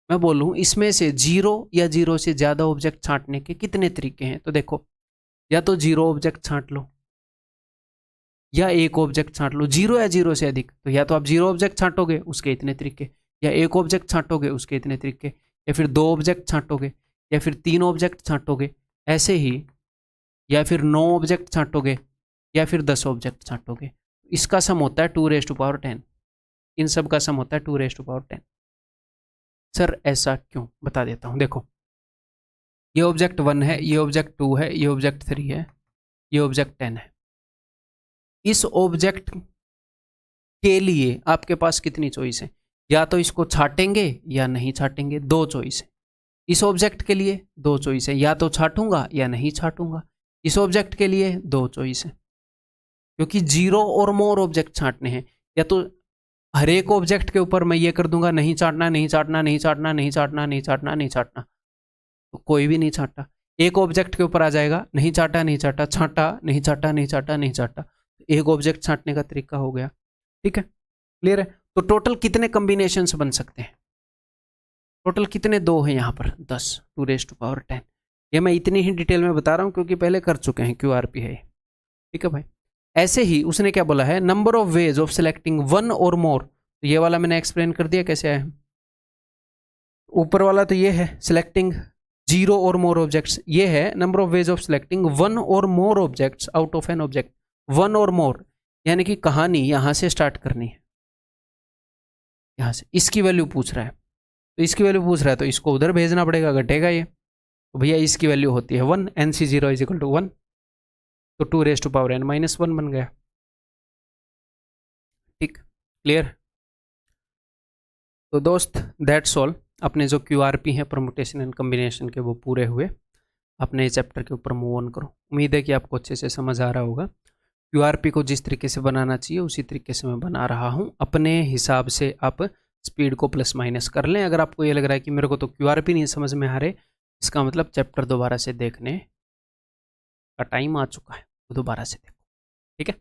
मैं बोलूँ इसमें से 0 या 0 से ज़्यादा ऑब्जेक्ट छांटने के कितने तरीके हैं। तो देखो, या तो 0 ऑब्जेक्ट छांट लो, या एक ऑब्जेक्ट छांट लो। 0 या 0 से अधिक, तो या तो आप 0 ऑब्जेक्ट छांटोगे उसके इतने तरीके, या एक ऑब्जेक्ट छांटोगे उसके इतने तरीके, या फिर 2 ऑब्जेक्ट छांटोगे, या फिर 3 ऑब्जेक्ट छांटोगे, ऐसे ही, या फिर 9 ऑब्जेक्ट छांटोगे, या फिर 10 ऑब्जेक्ट छांटोगे। इसका सम होता है 2⁻10। इन सब का सम होता है 2⁻10। सर ऐसा क्यों, बता देता हूँ। देखो, ये ऑब्जेक्ट 1 है, ये ऑब्जेक्ट 2 है, ये ऑब्जेक्ट 3 है, ये ऑब्जेक्ट 10 है। इस ऑब्जेक्ट के लिए आपके पास कितनी चॉइस है, या तो इसको छाटेंगे या नहीं छाटेंगे, 2 चॉइस है। इस ऑब्जेक्ट के लिए 2 चॉइस है, या तो छाटूंगा या नहीं छाटूंगा। इस ऑब्जेक्ट के लिए 2 चॉइस है, क्योंकि 0 और मोर ऑब्जेक्ट छाटने हैं। या तो हर एक ऑब्जेक्ट के ऊपर मैं ये कर दूंगा नहीं छाटना, नहीं छाटना, नहीं छाटना, नहीं छाटना, नहीं छाटना, नहीं छाटना, तो कोई भी नहीं छाटा। एक ऑब्जेक्ट के ऊपर आ जाएगा नहीं चाटा, नहीं चाटा, छाटा, नहीं चाटा, नहीं चाटा, नहीं चाटा, एक ऑब्जेक्ट छाटने का तरीका हो गया। ठीक है, क्लियर है। तो टोटल कितने कॉम्बिनेशंस बन सकते हैं, टोटल कितने 2 हैं यहाँ पर, 10 2⁻10। ये मैं इतनी ही डिटेल में बता रहा हूँ क्योंकि पहले कर चुके हैं, QRP है। ठीक है भाई। ऐसे ही उसने क्या बोला है, number of ways of selecting 1 और मोर। तो ये वाला मैंने एक्सप्लेन कर दिया कैसे है। ऊपर वाला तो ये है सिलेक्टिंग 0 और मोर ऑब्जेक्ट्स, ये है number of ways of selecting 1 और more objects out of an object. 1 और मोर यानी कि कहानी यहां से स्टार्ट करनी है, यहां से इसकी वैल्यू पूछ रहा है, तो इसकी वैल्यू पूछ रहा है तो इसको उधर भेजना पड़ेगा, घटेगा ये। तो भैया इसकी वैल्यू होती है 1, NC0 इज इक्वल टू 1, तो 2⁻n-1 बन गया। ठीक, क्लियर। तो दोस्त दैट्स ऑल, अपने जो QRP हैं परमुटेशन एंड कम्बिनेशन के वो पूरे हुए। अपने चैप्टर के ऊपर मूव ऑन करो। उम्मीद है कि आपको अच्छे से समझ आ रहा होगा। QRP को जिस तरीके से बनाना चाहिए उसी तरीके से मैं बना रहा हूँ। अपने हिसाब से आप स्पीड को प्लस माइनस कर लें। अगर आपको ये लग रहा है कि मेरे को तो QRP नहीं समझ में आ रहे, इसका मतलब चैप्टर दोबारा से देखने का टाइम आ चुका है, तो दोबारा से देखो। ठीक है,